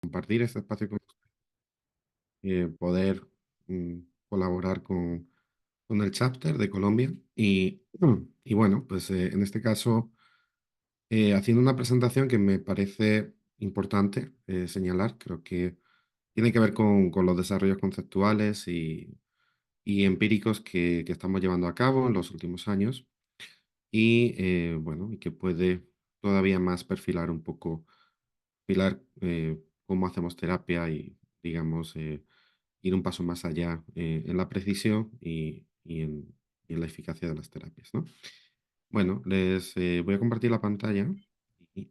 Compartir este espacio con poder mm, colaborar con el chapter de Colombia. Y bueno, pues en este caso, haciendo una presentación que me parece importante señalar, creo que tiene que ver con los desarrollos conceptuales y empíricos que estamos llevando a cabo en los últimos años bueno, y que puede todavía más perfilar un poco, perfilar cómo hacemos terapia y, digamos, ir un paso más allá en la precisión y en la eficacia de las terapias, ¿no? Bueno, les voy a compartir la pantalla. Y,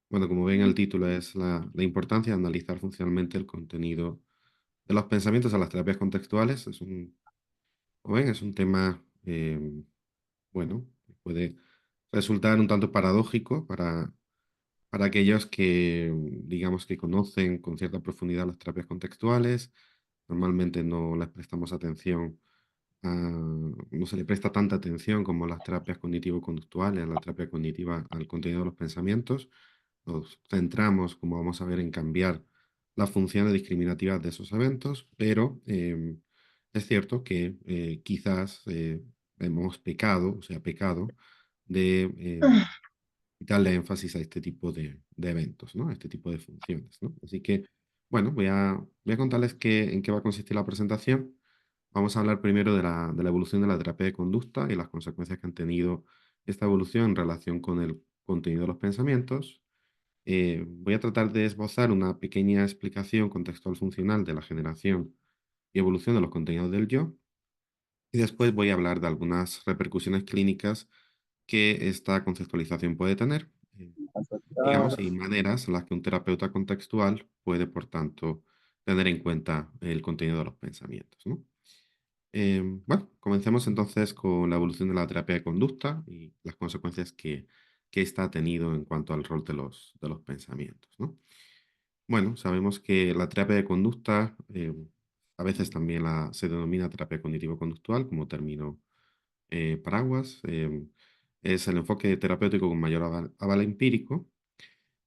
bueno, como ven, el título es la importancia de analizar funcionalmente el contenido de los pensamientos a las terapias contextuales. Como ven, es un tema, bueno, que puede resultar un tanto paradójico para aquellos que, digamos, que conocen con cierta profundidad las terapias contextuales. Normalmente no les prestamos atención, no se le presta tanta atención como las terapias cognitivo-conductuales, la terapia cognitiva al contenido de los pensamientos. Nos centramos, como vamos a ver, en cambiar las funciones discriminativas de esos eventos, pero es cierto que quizás hemos pecado, o sea, pecado de darle énfasis a este tipo de eventos, ¿no? A este tipo de funciones, ¿no? Así que, bueno, voy a contarles en qué va a consistir la presentación. Vamos a hablar primero de la evolución de la terapia de conducta y las consecuencias que han tenido esta evolución en relación con el contenido de los pensamientos. Voy a tratar de esbozar una pequeña explicación contextual funcional de la generación y evolución de los contenidos del yo. Y después voy a hablar de algunas repercusiones clínicas que esta conceptualización puede tener. Digamos, y maneras en las que un terapeuta contextual puede, por tanto, tener en cuenta el contenido de los pensamientos, ¿no? Bueno, comencemos entonces con la evolución de la terapia de conducta y las consecuencias que ésta ha tenido en cuanto al rol de los pensamientos, ¿no? Bueno, sabemos que la terapia de conducta, a veces también se denomina terapia cognitivo-conductual como término paraguas, es el enfoque terapéutico con mayor aval empírico,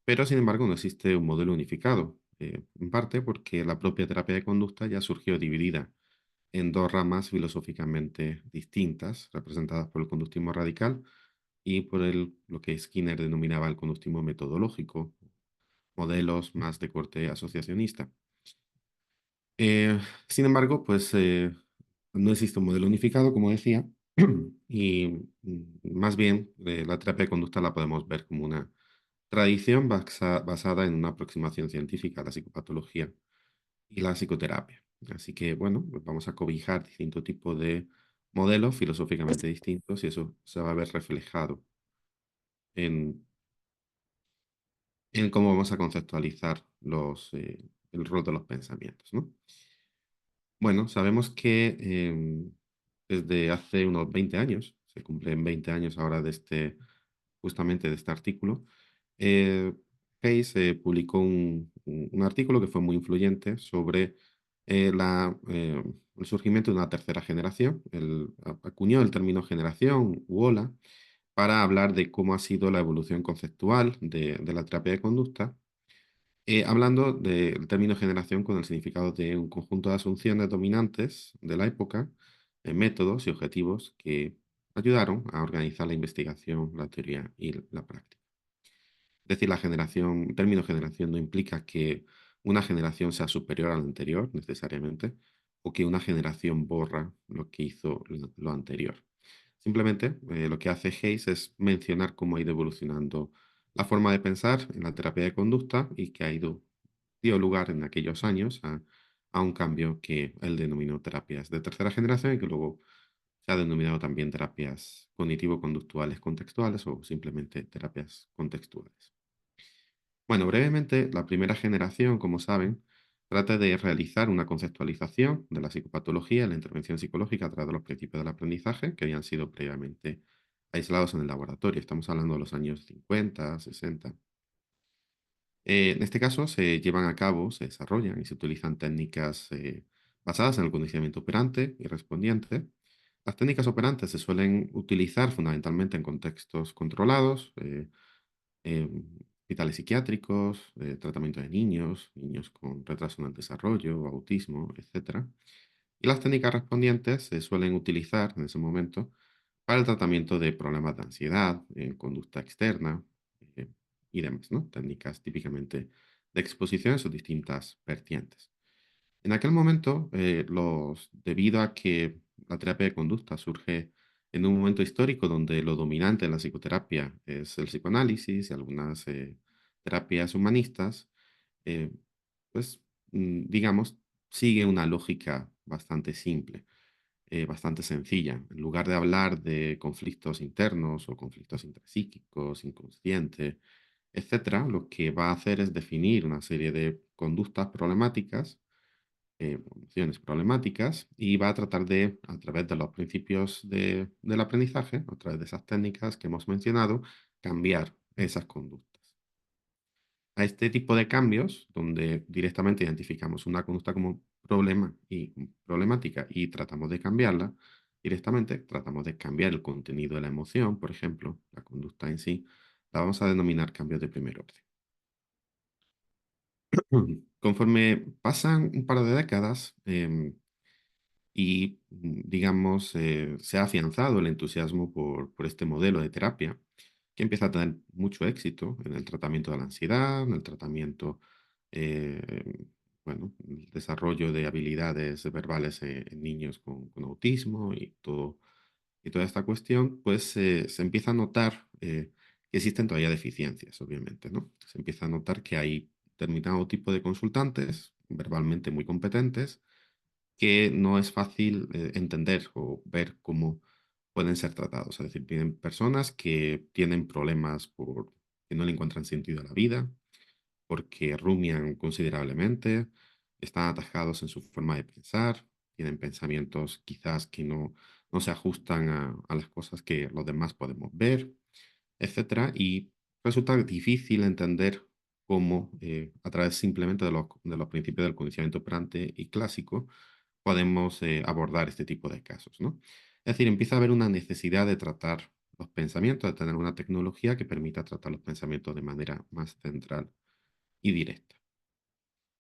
pero, sin embargo, no existe un modelo unificado, en parte porque la propia terapia de conducta ya surgió dividida en dos ramas filosóficamente distintas, representadas por el conductismo radical y por lo que Skinner denominaba el conductismo metodológico, modelos más de corte asociacionista. Eh, Sin embargo, pues no existe un modelo unificado, como decía, y más bien la terapia de conducta la podemos ver como una tradición basada en una aproximación científica a la psicopatología y la psicoterapia. Así que, bueno, pues vamos a cobijar distintos tipos de modelos filosóficamente distintos y eso se va a ver reflejado en, en cómo vamos a conceptualizar el rol de los pensamientos, ¿no? Bueno, sabemos que desde hace unos 20 años, se cumplen 20 años ahora justamente de este artículo, eh, Hayes publicó un artículo que fue muy influyente sobre el surgimiento de una tercera generación. Él acuñó el término generación u ola para hablar de cómo ha sido la evolución conceptual de la terapia de conducta, hablando del término generación con el significado de un conjunto de asunciones dominantes de la época, métodos y objetivos que ayudaron a organizar la investigación, la teoría y la práctica. Es decir, el término generación no implica que una generación sea superior a la anterior necesariamente, o que una generación borra lo que hizo lo anterior. Simplemente lo que hace Hayes es mencionar cómo ha ido evolucionando la forma de pensar en la terapia de conducta y que dio lugar en aquellos años a un cambio que él denominó terapias de tercera generación y que luego se ha denominado también terapias cognitivo-conductuales contextuales o simplemente terapias contextuales. Bueno, brevemente, la primera generación, como saben, trata de realizar una conceptualización de la psicopatología y la intervención psicológica a través de los principios del aprendizaje que habían sido previamente aislados en el laboratorio. Estamos hablando de los años 50, 60. En este caso, se llevan a cabo, se desarrollan y se utilizan técnicas basadas en el condicionamiento operante y respondiente. Las técnicas operantes se suelen utilizar fundamentalmente en contextos controlados, hospitales psiquiátricos, tratamiento de niños, niños con retraso en el desarrollo, autismo, etcétera. Y las técnicas respondientes se suelen utilizar en ese momento para el tratamiento de problemas de ansiedad, conducta externa eh, y demás, ¿no? Técnicas típicamente de exposición en sus distintas vertientes. En aquel momento, debido a que la terapia de conducta surge en un momento histórico donde lo dominante en la psicoterapia es el psicoanálisis y algunas terapias humanistas, eh, pues, digamos, sigue una lógica bastante simple, bastante sencilla. En lugar de hablar de conflictos internos o conflictos intrapsíquicos, inconsciente, etcétera, lo que va a hacer es definir una serie de conductas problemáticas, emociones problemáticas, y va a tratar de, a través de los principios del aprendizaje, a través de esas técnicas que hemos mencionado, cambiar esas conductas. A este tipo de cambios, donde directamente identificamos una conducta como problema y problemática y tratamos de cambiarla, directamente tratamos de cambiar el contenido de la emoción, por ejemplo, la conducta en sí, la vamos a denominar cambios de primer orden. Conforme pasan un par de décadas, digamos, se ha afianzado el entusiasmo por este modelo de terapia, que empieza a tener mucho éxito en el tratamiento de la ansiedad, en el tratamiento, eh, bueno, el desarrollo de habilidades verbales en niños con autismo y toda esta cuestión, pues se empieza a notar que existen todavía deficiencias, obviamente, ¿no? Se empieza a notar que hay determinado tipo de consultantes verbalmente muy competentes que no es fácil entender o ver cómo pueden ser tratados. Es decir, tienen personas que tienen problemas por que no le encuentran sentido a la vida, porque rumian considerablemente, están atajados en su forma de pensar, tienen pensamientos quizás que no se ajustan a las cosas que los demás podemos ver, etcétera, y resulta difícil entender cómo, a través simplemente de los principios del condicionamiento operante y clásico, podemos abordar este tipo de casos, ¿no? Es decir, empieza a haber una necesidad de tratar los pensamientos, de tener una tecnología que permita tratar los pensamientos de manera más central y directa.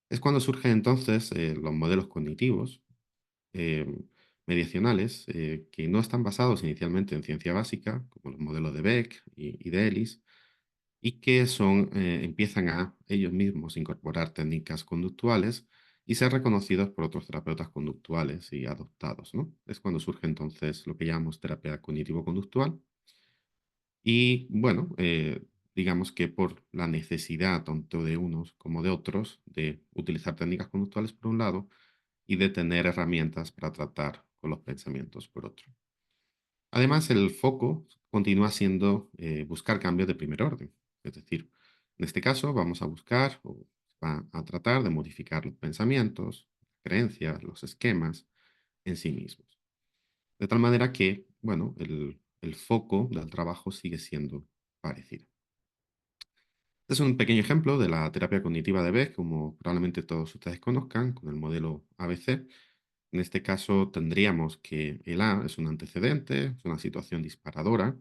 Es cuando surgen entonces los modelos cognitivos eh, mediacionales que no están basados inicialmente en ciencia básica, como los modelos de Beck y de Ellis, y que empiezan a ellos mismos incorporar técnicas conductuales y ser reconocidos por otros terapeutas conductuales y adoptados, ¿no? Es cuando surge entonces lo que llamamos terapia cognitivo-conductual y, bueno, digamos que por la necesidad tanto de unos como de otros de utilizar técnicas conductuales por un lado y de tener herramientas para tratar con los pensamientos por otro. Además, el foco continúa siendo buscar cambios de primer orden. Es decir, en este caso vamos a buscar o va a tratar de modificar los pensamientos, creencias, los esquemas en sí mismos. De tal manera que, bueno, el foco del trabajo sigue siendo parecido. Este es un pequeño ejemplo de la terapia cognitiva de Beck, como probablemente todos ustedes conozcan, con el modelo ABC. En este caso tendríamos que el A es un antecedente, es una situación disparadora,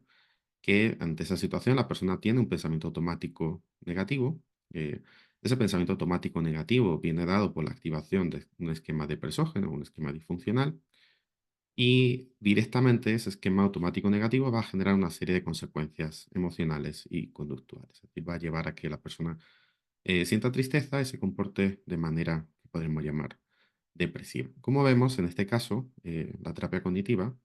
que ante esa situación la persona tiene un pensamiento automático negativo. Ese pensamiento automático negativo viene dado por la activación de un esquema depresógeno, un esquema disfuncional, y directamente ese esquema automático negativo va a generar una serie de consecuencias emocionales y conductuales. Es decir, va a llevar a que la persona sienta tristeza y se comporte de manera que podríamos llamar depresiva. Como vemos, en este caso, la terapia cognitiva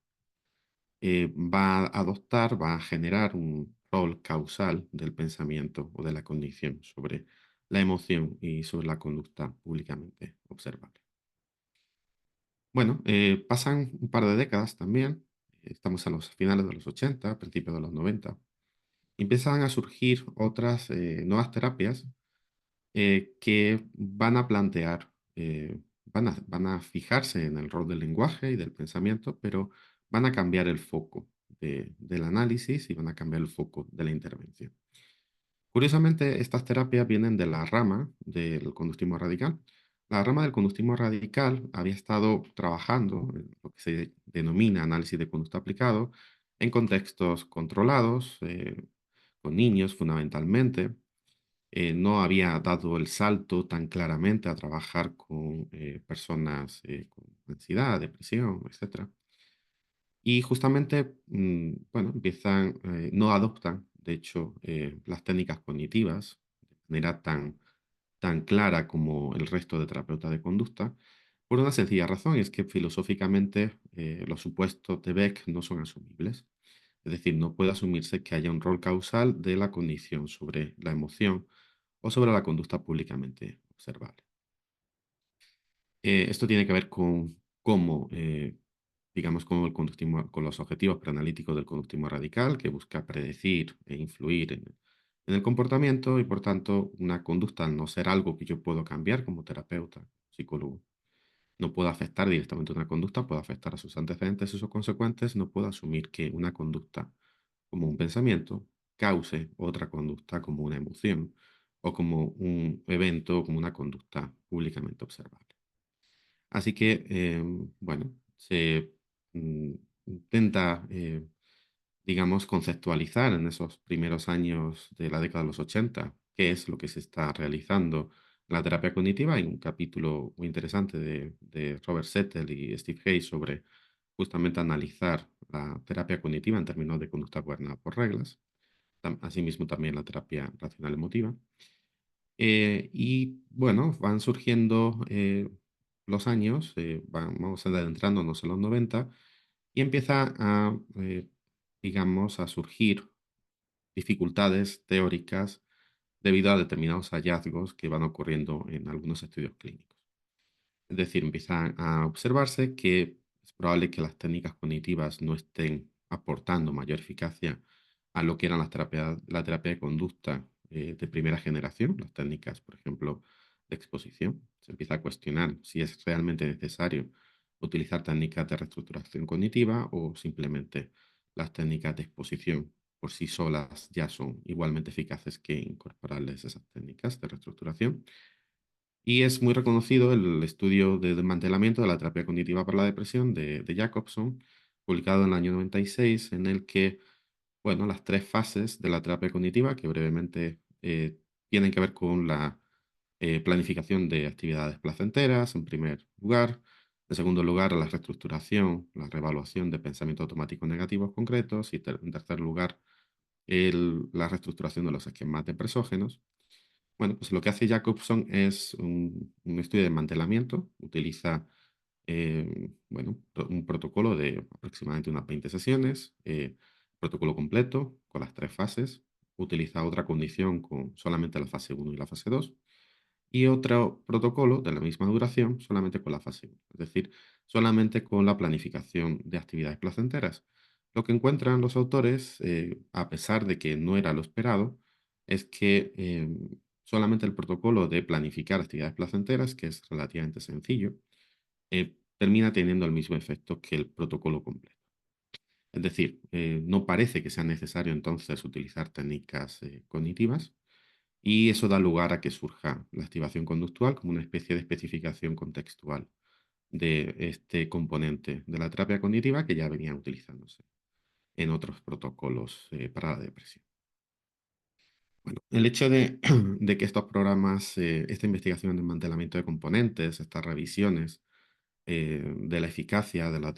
va a adoptar, va a generar un rol causal del pensamiento o de la cognición sobre la emoción y sobre la conducta públicamente observable. Bueno, pasan un par de décadas también, estamos a los finales de los 80, principios de los 90, y empiezan a surgir otras nuevas terapias que van a plantear, van a fijarse en el rol del lenguaje y del pensamiento, pero van a cambiar el foco del análisis y van a cambiar el foco de la intervención. Curiosamente, estas terapias vienen de la rama del conductismo radical. La rama del conductismo radical había estado trabajando en lo que se denomina análisis de conducta aplicado en contextos controlados, con niños fundamentalmente, no había dado el salto tan claramente a trabajar con personas con ansiedad, depresión, etcétera. Y justamente, bueno, no adoptan, de hecho, las técnicas cognitivas de manera tan clara como el resto de terapeutas de conducta, por una sencilla razón, y es que filosóficamente los supuestos de Beck no son asumibles. Es decir, no puede asumirse que haya un rol causal de la cognición sobre la emoción o sobre la conducta públicamente observable. Esto tiene que ver con cómo, digamos, con con los objetivos preanalíticos del conductismo radical, que busca predecir e influir en el comportamiento y, por tanto, una conducta, al no ser algo que yo puedo cambiar como terapeuta, psicólogo, no puedo afectar directamente una conducta, puedo afectar a sus antecedentes y sus consecuentes, no puedo asumir que una conducta como un pensamiento cause otra conducta como una emoción o como un evento, como una conducta públicamente observable. Así que, bueno, se mm, intenta, digamos, conceptualizar en esos primeros años de la década de los 80 qué es lo que se está realizando en la terapia cognitiva. Hay un capítulo muy interesante de Robert Settle y Steve Hayes sobre justamente analizar la terapia cognitiva en términos de conducta gobernada por reglas, asimismo también la terapia racional emotiva. Y bueno, van surgiendo los años, vamos adentrándonos en los 90 y empieza a, digamos, a surgir dificultades teóricas debido a determinados hallazgos que van ocurriendo en algunos estudios clínicos. Es decir, empieza a observarse que es probable que las técnicas cognitivas no estén aportando mayor eficacia a lo que eran la terapia de conducta de primera generación, las técnicas, por ejemplo, de exposición. Se empieza a cuestionar si es realmente necesario utilizar técnicas de reestructuración cognitiva o simplemente las técnicas de exposición por sí solas ya son igualmente eficaces que incorporarles esas técnicas de reestructuración. Y es muy reconocido el estudio de desmantelamiento de la terapia cognitiva para la depresión de Jacobson, publicado en el año 96, en el que, bueno, las tres fases de la terapia cognitiva, que brevemente tienen que ver con la planificación de actividades placenteras, en primer lugar. En segundo lugar, la reestructuración, la reevaluación de pensamientos automáticos negativos concretos. Y en tercer lugar, la reestructuración de los esquemas depresógenos. Bueno, pues lo que hace Jacobson es un estudio de desmantelamiento. Utiliza bueno, un protocolo de aproximadamente unas 20 sesiones, protocolo completo con las tres fases. Utiliza otra condición con solamente la fase uno y la fase 2 y otro protocolo de la misma duración solamente con la fase 1, es decir, solamente con la planificación de actividades placenteras. Lo que encuentran los autores, a pesar de que no era lo esperado, es que solamente el protocolo de planificar actividades placenteras, que es relativamente sencillo, termina teniendo el mismo efecto que el protocolo completo. Es decir, no parece que sea necesario entonces utilizar técnicas cognitivas, y eso da lugar a que surja la activación conductual como una especie de especificación contextual de este componente de la terapia cognitiva que ya venía utilizándose en otros protocolos para la depresión. Bueno, el hecho de que estos programas, esta investigación de desmantelamiento de componentes, estas revisiones de la eficacia de las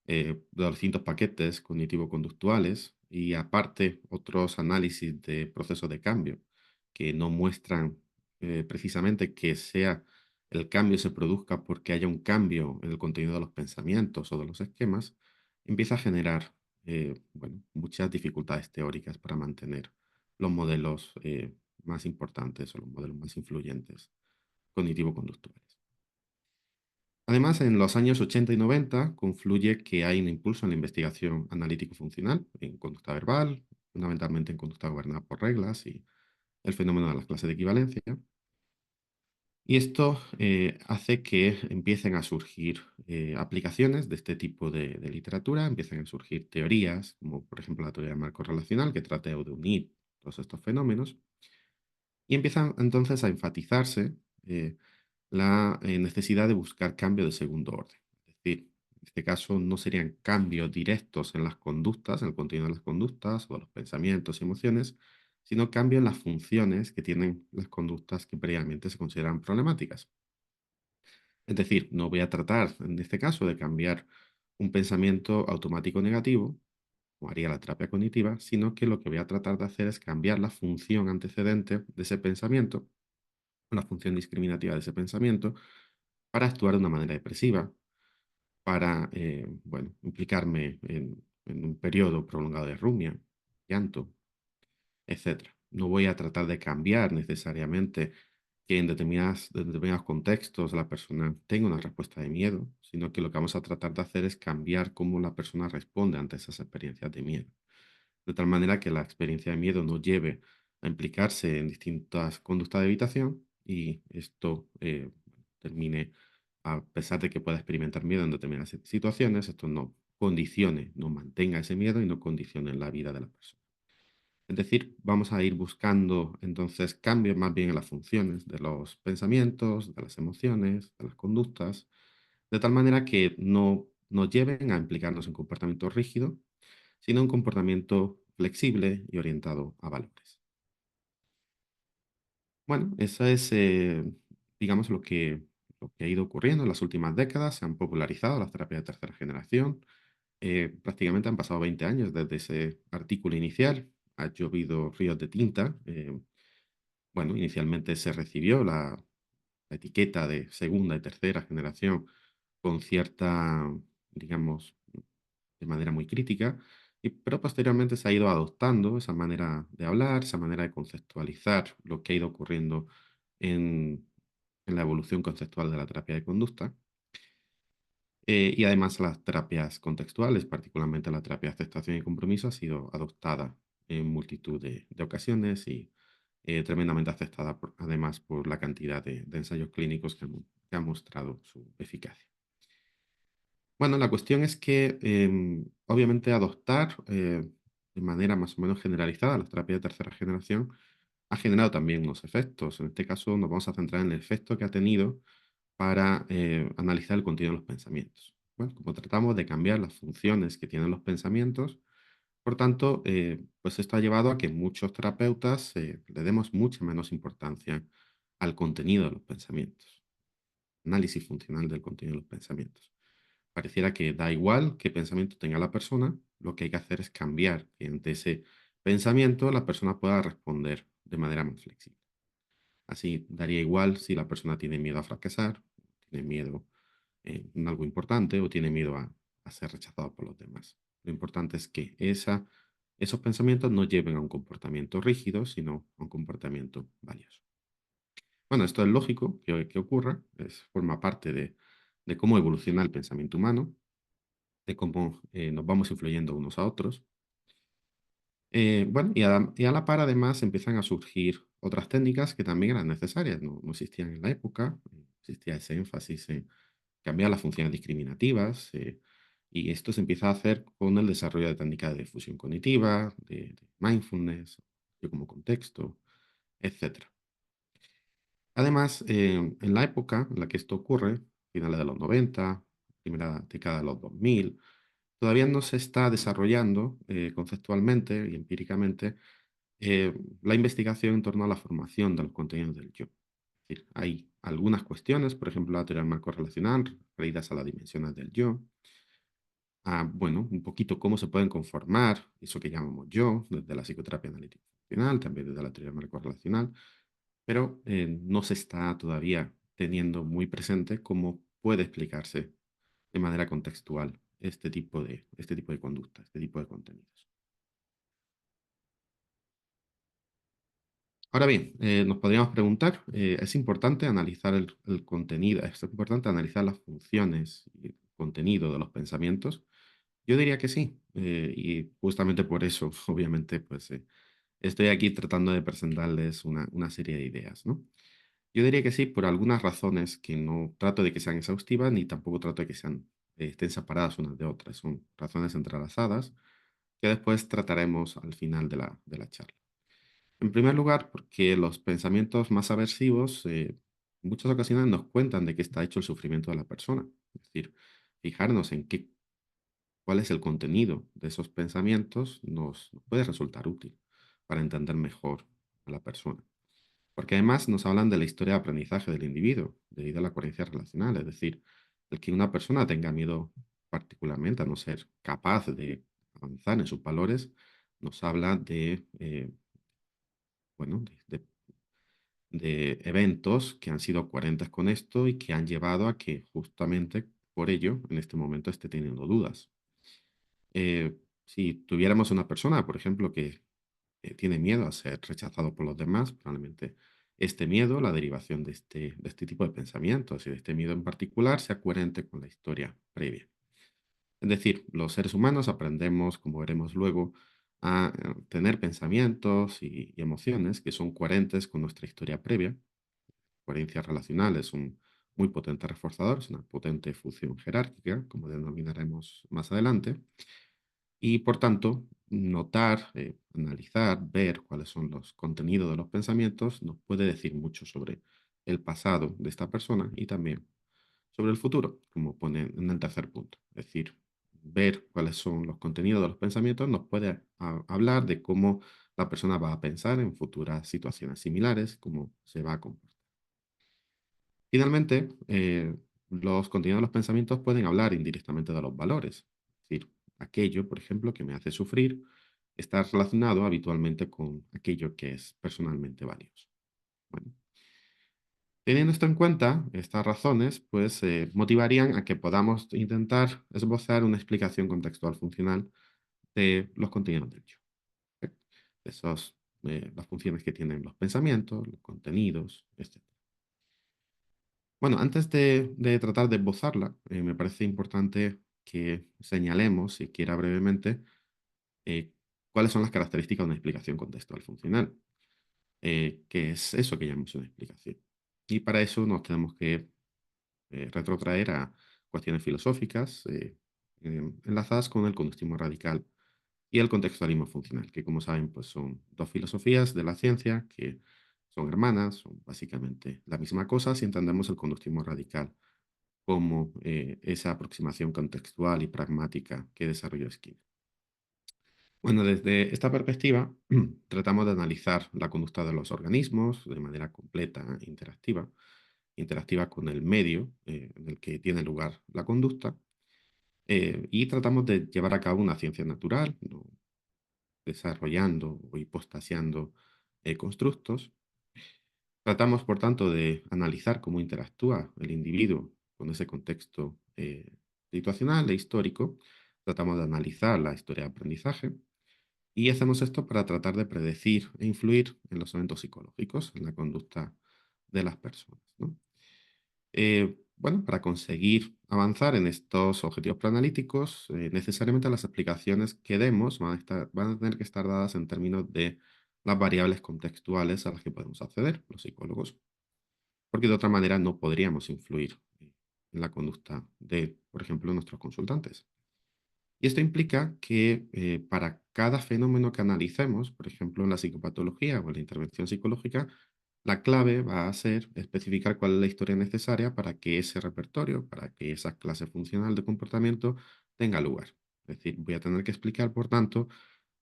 de los distintos paquetes cognitivo-conductuales y aparte otros análisis de procesos de cambio que no muestran precisamente que sea el cambio se produzca porque haya un cambio en el contenido de los pensamientos o de los esquemas, empieza a generar bueno, muchas dificultades teóricas para mantener los modelos más importantes o los modelos más influyentes cognitivo-conductuales. Además, en los años 80 y 90 confluye que hay un impulso en la investigación analítico-funcional en conducta verbal, fundamentalmente en conducta gobernada por reglas y el fenómeno de las clases de equivalencia. Y esto hace que empiecen a surgir aplicaciones de este tipo de literatura, empiezan a surgir teorías, como por ejemplo la teoría del marco relacional, que trata de unir todos estos fenómenos, y empiezan entonces a enfatizarse la necesidad de buscar cambios de segundo orden. Es decir, en este caso no serían cambios directos en las conductas, en el contenido de las conductas o de los pensamientos y emociones, sino cambio en las funciones que tienen las conductas que previamente se consideran problemáticas. Es decir, no voy a tratar, en este caso, de cambiar un pensamiento automático negativo, como haría la terapia cognitiva, sino que lo que voy a tratar de hacer es cambiar la función antecedente de ese pensamiento, la función discriminativa de ese pensamiento, para actuar de una manera depresiva, para, bueno, implicarme en un periodo prolongado de rumia, llanto, etcétera. No voy a tratar de cambiar necesariamente que en determinados contextos la persona tenga una respuesta de miedo, sino que lo que vamos a tratar de hacer es cambiar cómo la persona responde ante esas experiencias de miedo. De tal manera que la experiencia de miedo nos lleve a implicarse en distintas conductas de evitación y esto termine, a pesar de que pueda experimentar miedo en determinadas situaciones, esto no condicione, no mantenga ese miedo y no condicione la vida de la persona. Es decir, vamos a ir buscando entonces cambios más bien en las funciones de los pensamientos, de las emociones, de las conductas, de tal manera que no nos lleven a implicarnos en comportamiento rígido, sino un comportamiento flexible y orientado a valores. Bueno, eso es, digamos, lo que ha ido ocurriendo en las últimas décadas. Se han popularizado las terapias de tercera generación. Prácticamente han pasado 20 años desde ese artículo inicial. Ha llovido ríos de tinta. Bueno, inicialmente se recibió la etiqueta de segunda y tercera generación con cierta, digamos, de manera muy crítica, pero posteriormente se ha ido adoptando esa manera de hablar, esa manera de conceptualizar lo que ha ido ocurriendo en, en la evolución conceptual de la terapia de conducta. Y además las terapias contextuales, particularmente la terapia de aceptación y compromiso, ha sido adoptada en multitud de ocasiones y tremendamente aceptada además por la cantidad de ensayos clínicos que han mostrado su eficacia. Bueno, la cuestión es que obviamente adoptar de manera más o menos generalizada las terapias de tercera generación ha generado también unos efectos. En este caso nos vamos a centrar en el efecto que ha tenido para analizar el contenido de los pensamientos. Bueno, como tratamos de cambiar las funciones que tienen los pensamientos, por tanto, pues esto ha llevado a que muchos terapeutas le demos mucha menos importancia al contenido de los pensamientos, análisis funcional del contenido de los pensamientos. Pareciera que da igual qué pensamiento tenga la persona, lo que hay que hacer es cambiar que ante ese pensamiento la persona pueda responder de manera más flexible. Así daría igual si la persona tiene miedo a fracasar, tiene miedo en algo importante o tiene miedo a ser rechazado por los demás. Lo importante es que esos pensamientos no lleven a un comportamiento rígido, sino a un comportamiento valioso. Bueno, esto es lógico que ocurra, forma parte de cómo evoluciona el pensamiento humano, de cómo nos vamos influyendo unos a otros. Bueno, y a la par además empiezan a surgir otras técnicas que también eran necesarias, no existían en la época, existía ese énfasis en cambiar las funciones discriminativas, y esto se empieza a hacer con el desarrollo de técnicas de fusión cognitiva, de mindfulness, yo como contexto, etcétera. Además, en la época en la que esto ocurre, finales de los 90, primera década de los 2000, todavía no se está desarrollando conceptualmente y empíricamente la investigación en torno a la formación de los contenidos del yo. Es decir, hay algunas cuestiones, por ejemplo, la teoría del marco relacional, referidas a las dimensiones del yo, a, bueno, un poquito cómo se pueden conformar eso que llamamos yo, desde la psicoterapia analítica funcional, también desde la teoría del marco relacional, pero no se está todavía teniendo muy presente cómo puede explicarse de manera contextual este tipo de conducta, este tipo de contenidos. Ahora bien, nos podríamos preguntar, ¿es importante analizar el contenido? ¿Es importante analizar las funciones y el contenido de los pensamientos? Yo diría que sí, y justamente por eso, obviamente, pues estoy aquí tratando de presentarles una serie de ideas, ¿no? Yo diría que sí, por algunas razones que no trato de que sean exhaustivas, ni tampoco trato de que estén separadas unas de otras. Son razones entrelazadas que después trataremos al final de la charla. En primer lugar, porque los pensamientos más aversivos en muchas ocasiones nos cuentan de qué está hecho el sufrimiento de la persona. Es decir, fijarnos en cuál es el contenido de esos pensamientos nos puede resultar útil. para entender mejor a la persona. Porque además nos hablan de la historia de aprendizaje del individuo, debido a la coherencia relacional, es decir, el que una persona tenga miedo particularmente a no ser capaz de avanzar en sus valores, nos habla de, bueno, de eventos que han sido coherentes con esto y que han llevado a que justamente por ello en este momento esté teniendo dudas. Si tuviéramos una persona, por ejemplo, que tiene miedo a ser rechazado por los demás, probablemente este miedo, la derivación de este tipo de pensamientos y de este miedo en particular, sea coherente con la historia previa. Es decir, los seres humanos aprendemos, como veremos luego, a tener pensamientos y emociones que son coherentes con nuestra historia previa. Coherencia relacional es un muy potente reforzador, es una potente función jerárquica, como denominaremos más adelante. Y por tanto, notar, analizar, ver cuáles son los contenidos de los pensamientos nos puede decir mucho sobre el pasado de esta persona y también sobre el futuro, como pone en el tercer punto. Es decir, ver cuáles son los contenidos de los pensamientos nos puede hablar de cómo la persona va a pensar en futuras situaciones similares, cómo se va a comportar. Finalmente, los contenidos de los pensamientos pueden hablar indirectamente de los valores. Es decir, aquello, por ejemplo, que me hace sufrir está relacionado habitualmente con aquello que es personalmente valioso. Bueno, teniendo esto en cuenta, estas razones pues motivarían a que podamos intentar esbozar una explicación contextual funcional de los contenidos del yo. ¿Ok? Esos, las funciones que tienen los pensamientos, los contenidos, etc. Bueno, antes de tratar de esbozarla, me parece importante que señalemos, siquiera brevemente, eh, cuáles son las características de una explicación contextual funcional. ¿Qué es eso que llamamos una explicación? Y para eso nos tenemos que retrotraer a cuestiones filosóficas enlazadas con el conductismo radical y el contextualismo funcional, que como saben, pues son dos filosofías de la ciencia que son hermanas, son básicamente la misma cosa si entendemos el conductismo radical como esa aproximación contextual y pragmática que desarrolló Skinner. Bueno, desde esta perspectiva, tratamos de analizar la conducta de los organismos de manera completa e interactiva, interactiva con el medio en el que tiene lugar la conducta, y tratamos de llevar a cabo una ciencia natural, ¿no? Desarrollando o hipostasiando constructos. Tratamos, por tanto, de analizar cómo interactúa el individuo con ese contexto situacional e histórico. Tratamos de analizar la historia de aprendizaje y hacemos esto para tratar de predecir e influir en los eventos psicológicos, en la conducta de las personas, ¿no? Bueno, para conseguir avanzar en estos objetivos proanalíticos, necesariamente las explicaciones que demos van a tener que estar dadas en términos de las variables contextuales a las que podemos acceder los psicólogos, porque de otra manera no podríamos influir en la conducta de, por ejemplo, nuestros consultantes. Y esto implica que para cada fenómeno que analicemos, por ejemplo, en la psicopatología o en la intervención psicológica, la clave va a ser especificar cuál es la historia necesaria para que ese repertorio, para que esa clase funcional de comportamiento tenga lugar. Es decir, voy a tener que explicar, por tanto,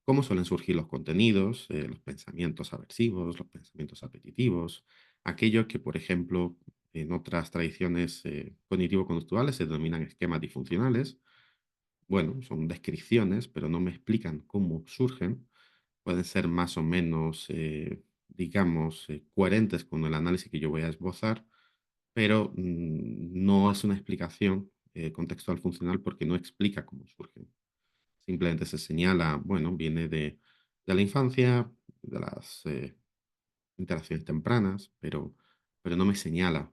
cómo suelen surgir los contenidos, los pensamientos aversivos, los pensamientos apetitivos, aquello que, por ejemplo, en otras tradiciones cognitivo-conductuales se denominan esquemas disfuncionales. Bueno, son descripciones, pero no me explican cómo surgen. Pueden ser más o menos, digamos, coherentes con el análisis que yo voy a esbozar, pero no es una explicación contextual funcional porque no explica cómo surgen. Simplemente se señala, bueno, viene de la infancia, de las interacciones tempranas, pero no me señala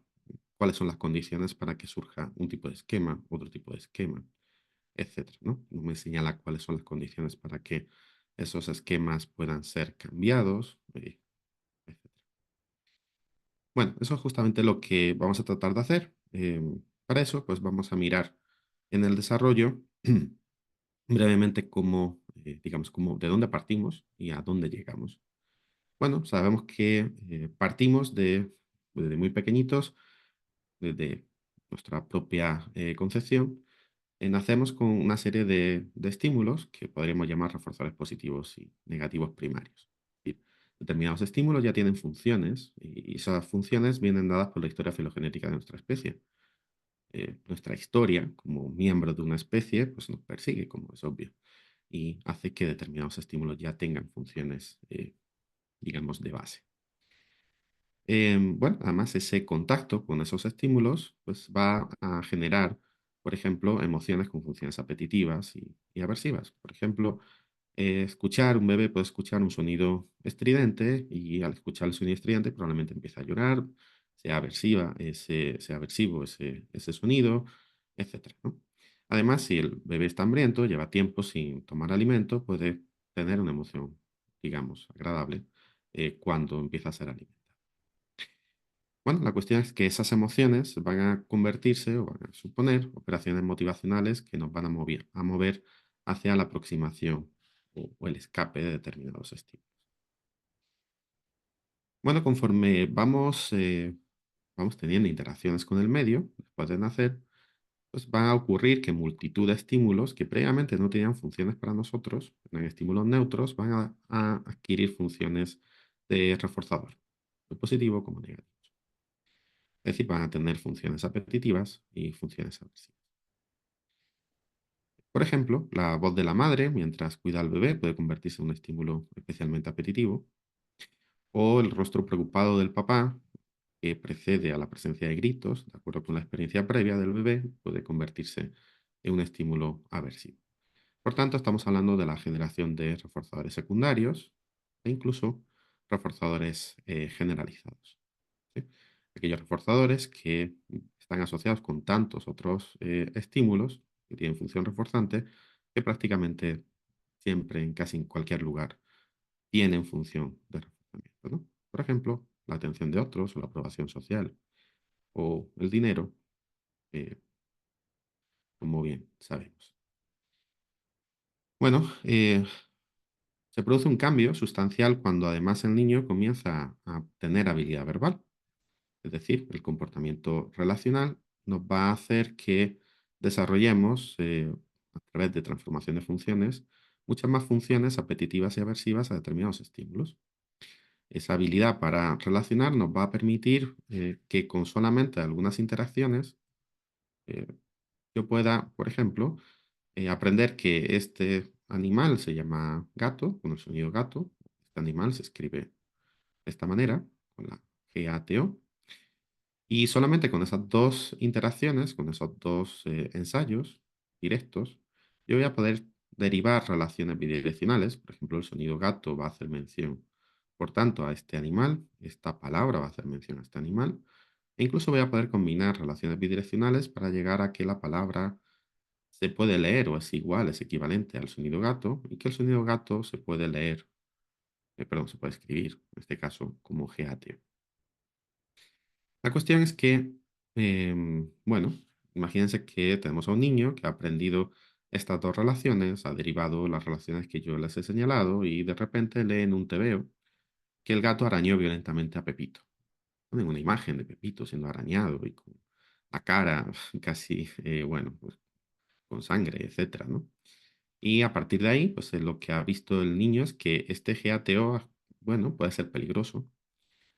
cuáles son las condiciones para que surja un tipo de esquema, otro tipo de esquema, etcétera, ¿no? No me señala cuáles son las condiciones para que esos esquemas puedan ser cambiados, etcétera. Bueno, eso es justamente lo que vamos a tratar de hacer. Para eso, pues vamos a mirar en el desarrollo brevemente cómo, digamos, cómo, de dónde partimos y a dónde llegamos. Bueno, sabemos que partimos desde muy pequeñitos, desde nuestra propia concepción, nacemos con una serie de estímulos que podríamos llamar reforzadores positivos y negativos primarios. Determinados estímulos ya tienen funciones y esas funciones vienen dadas por la historia filogenética de nuestra especie. Nuestra historia como miembro de una especie pues nos persigue, como es obvio, y hace que determinados estímulos ya tengan funciones, digamos, de base. Bueno, además ese contacto con esos estímulos pues va a generar, por ejemplo, emociones con funciones apetitivas y aversivas. Por ejemplo, un bebé puede escuchar un sonido estridente y al escuchar el sonido estridente probablemente empieza a llorar, sea aversivo ese sonido, etcétera, ¿no? Además, si el bebé está hambriento, lleva tiempo sin tomar alimento, puede tener una emoción, digamos, agradable cuando empieza a ser alimentado. Bueno, la cuestión es que esas emociones van a convertirse o van a suponer operaciones motivacionales que nos van a mover hacia la aproximación o el escape de determinados estímulos. Bueno, conforme vamos teniendo interacciones con el medio, después de nacer, pues va a ocurrir que multitud de estímulos que previamente no tenían funciones para nosotros, eran estímulos neutros, van a adquirir funciones de reforzador, tanto positivo como negativo. Es decir, van a tener funciones apetitivas y funciones aversivas. Por ejemplo, la voz de la madre mientras cuida al bebé puede convertirse en un estímulo especialmente apetitivo, o el rostro preocupado del papá, que precede a la presencia de gritos, de acuerdo con la experiencia previa del bebé, puede convertirse en un estímulo aversivo. Por tanto, estamos hablando de la generación de reforzadores secundarios e incluso reforzadores generalizados. ¿Sí? Aquellos reforzadores que están asociados con tantos otros estímulos que tienen función reforzante que prácticamente siempre, en casi en cualquier lugar, tienen función de reforzamiento, ¿no? Por ejemplo, la atención de otros o la aprobación social o el dinero, eh, como bien sabemos. Bueno, se produce un cambio sustancial cuando además el niño comienza a tener habilidad verbal. Es decir, el comportamiento relacional nos va a hacer que desarrollemos, a través de transformación de funciones, muchas más funciones apetitivas y aversivas a determinados estímulos. Esa habilidad para relacionar nos va a permitir que con solamente algunas interacciones eh, yo pueda, por ejemplo, aprender que este animal se llama gato, con el sonido gato. Este animal se escribe de esta manera, con la GATO. Y solamente con esas dos interacciones, con esos dos ensayos directos, yo voy a poder derivar relaciones bidireccionales. Por ejemplo, el sonido gato va a hacer mención, por tanto, a este animal. Esta palabra va a hacer mención a este animal. E incluso voy a poder combinar relaciones bidireccionales para llegar a que la palabra se puede leer o es igual, es equivalente al sonido gato y que el sonido gato se puede leer, perdón, se puede escribir, en este caso, como GAT. La cuestión es que, bueno, imagínense que tenemos a un niño que ha aprendido estas dos relaciones, ha derivado las relaciones que yo les he señalado y de repente lee en un tebeo que el gato arañó violentamente a Pepito. Ponen una imagen de Pepito siendo arañado y con la cara casi, bueno, pues con sangre, etcétera, ¿no? Y a partir de ahí, pues lo que ha visto el niño es que este GATO, bueno, puede ser peligroso.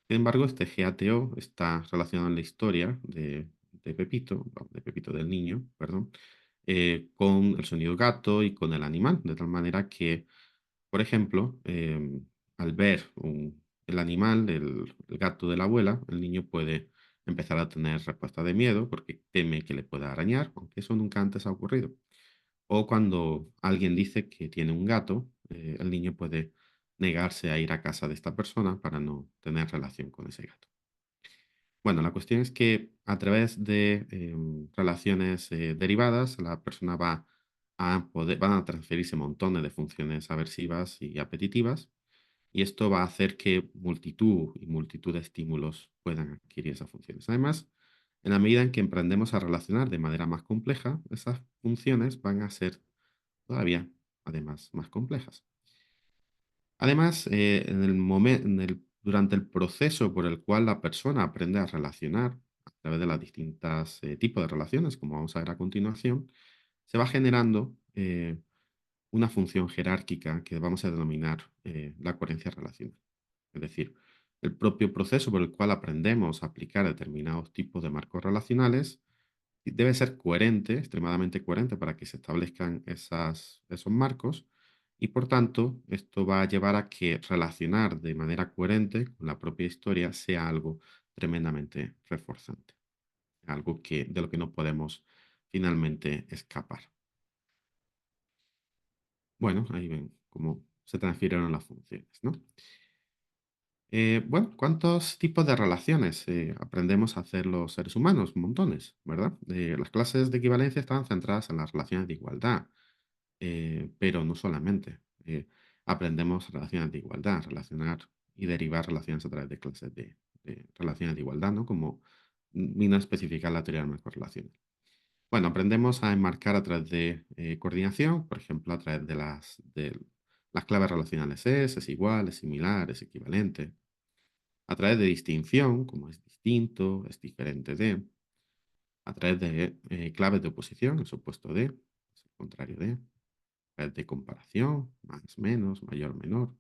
Sin embargo, este GATO está relacionado en la historia de Pepito, o de Pepito del niño, perdón, con el sonido gato y con el animal, de tal manera que, por ejemplo, al ver el animal, el gato de la abuela, el niño puede empezar a tener respuestas de miedo porque teme que le pueda arañar, aunque eso nunca antes ha ocurrido. O cuando alguien dice que tiene un gato, el niño puede negarse a ir a casa de esta persona para no tener relación con ese gato. Bueno, la cuestión es que a través de relaciones derivadas, la persona van a transferirse montones de funciones aversivas y apetitivas, y esto va a hacer que multitud y multitud de estímulos puedan adquirir esas funciones. Además, en la medida en que emprendemos a relacionar de manera más compleja, esas funciones van a ser todavía, además, más complejas. Además, durante el proceso por el cual la persona aprende a relacionar a través de las distintas tipos de relaciones, como vamos a ver a continuación, se va generando una función jerárquica que vamos a denominar la coherencia relacional. Es decir, el propio proceso por el cual aprendemos a aplicar determinados tipos de marcos relacionales debe ser coherente, extremadamente coherente para que se establezcan esos marcos y por tanto esto va a llevar a que relacionar de manera coherente con la propia historia sea algo tremendamente reforzante, algo de lo que no podemos finalmente escapar. Bueno, ahí ven cómo se transfirieron las funciones, ¿no? Bueno, ¿cuántos tipos de relaciones aprendemos a hacer los seres humanos? Montones, ¿verdad? Las clases de equivalencia están centradas en las relaciones de igualdad, pero no solamente. Aprendemos relaciones de igualdad, relacionar y derivar relaciones a través de clases de relaciones de igualdad, ¿no? Como vino a especificar la teoría del marco relacional. Bueno, aprendemos a enmarcar a través de coordinación, por ejemplo, a través de las claves relacionales es igual, es similar, es equivalente. A través de distinción, como es distinto, es diferente de. A través de claves de oposición, es opuesto de, es el contrario de. A través de comparación, más, menos, mayor, menor.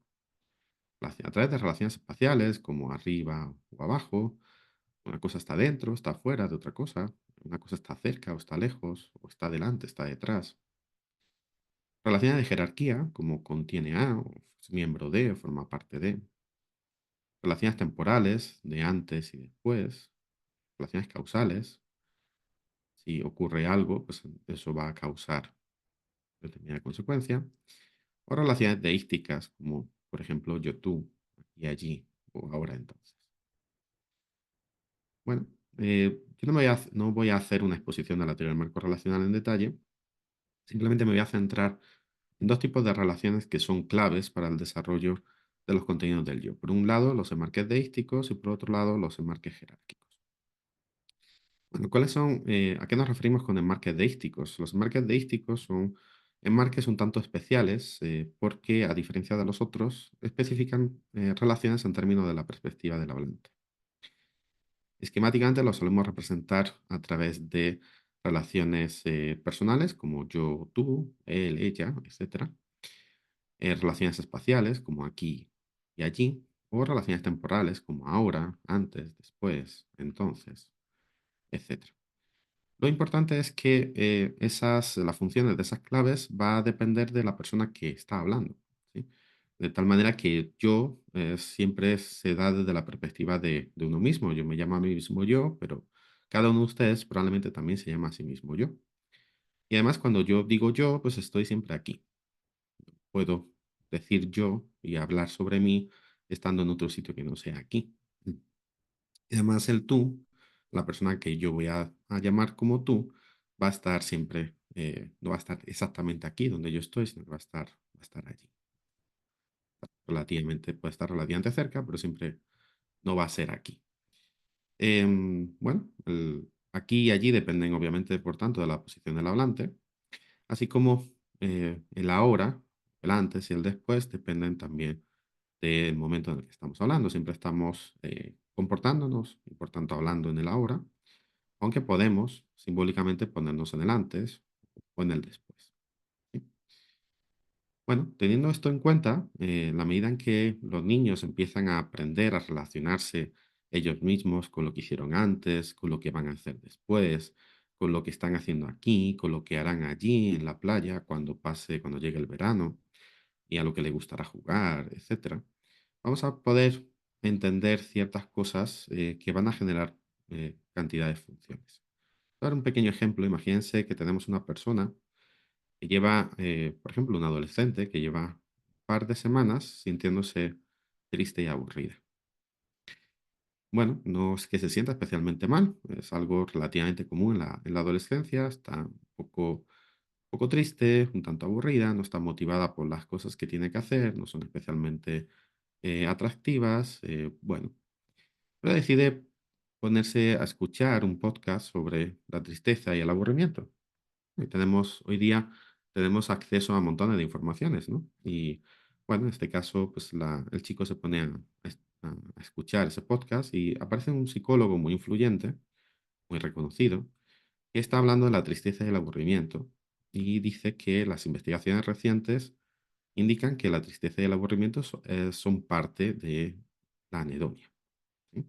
A través de relaciones espaciales, como arriba o abajo. Una cosa está dentro, está fuera de otra cosa. Una cosa está cerca o está lejos, o está delante, está detrás. Relaciones de jerarquía, como contiene a, o es miembro de, o forma parte de. Relaciones temporales, de antes y después. Relaciones causales. Si ocurre algo, pues eso va a causar determinada consecuencia. O relaciones deísticas, como por ejemplo yo, tú, y allí, o ahora entonces. Bueno, yo no voy a hacer una exposición de la teoría del marco relacional en detalle, simplemente me voy a centrar en dos tipos de relaciones que son claves para el desarrollo de los contenidos del yo. Por un lado, los enmarques deísticos y por otro lado, los enmarques jerárquicos. Bueno, a qué nos referimos con enmarques deísticos? Los enmarques deísticos son enmarques un tanto especiales porque, a diferencia de los otros, especifican relaciones en términos de la perspectiva del hablante. Esquemáticamente los solemos representar a través de relaciones personales como yo, tú, él, ella, etcétera. Relaciones espaciales como aquí y allí, o relaciones temporales como ahora, antes, después, entonces, etcétera. Lo importante es que las funciones de esas claves va a depender de la persona que está hablando, ¿sí? De tal manera que yo siempre se da desde la perspectiva de uno mismo. Yo me llamo a mí mismo yo, pero cada uno de ustedes probablemente también se llama a sí mismo yo. Y además, cuando yo digo yo, pues estoy siempre aquí. Puedo decir yo y hablar sobre mí estando en otro sitio que no sea aquí. Y además el tú, la persona que yo voy a llamar como tú, va a estar siempre, no va a estar exactamente aquí donde yo estoy, sino que va a estar allí. Relativamente, puede estar relativamente cerca, pero siempre no va a ser aquí. Bueno, aquí y allí dependen obviamente, por tanto, de la posición del hablante, así como el ahora, el antes y el después dependen también del momento en el que estamos hablando. Siempre estamos comportándonos y por tanto hablando en el ahora, aunque podemos simbólicamente ponernos en el antes o en el después. ¿Sí? Bueno, teniendo esto en cuenta, la medida en que los niños empiezan a aprender a relacionarse ellos mismos con lo que hicieron antes, con lo que van a hacer después, con lo que están haciendo aquí, con lo que harán allí en la playa cuando llegue el verano y a lo que les gustará jugar, etcétera, vamos a poder entender ciertas cosas que van a generar cantidad de funciones. Voy a dar un pequeño ejemplo. Imagínense que tenemos una persona que lleva, por ejemplo, un adolescente que lleva un par de semanas sintiéndose triste y aburrida. Bueno, no es que se sienta especialmente mal, es algo relativamente común en la adolescencia, está poco triste, un tanto aburrida, no está motivada por las cosas que tiene que hacer, no son especialmente atractivas, bueno, pero decide ponerse a escuchar un podcast sobre la tristeza y el aburrimiento. Hoy día tenemos acceso a montones de informaciones, ¿no? Y bueno, en este caso, pues el chico se pone a escuchar ese podcast y aparece un psicólogo muy influyente, muy reconocido, que está hablando de la tristeza y el aburrimiento y dice que las investigaciones recientes indican que la tristeza y el aburrimiento son parte de la anedonia. ¿Sí?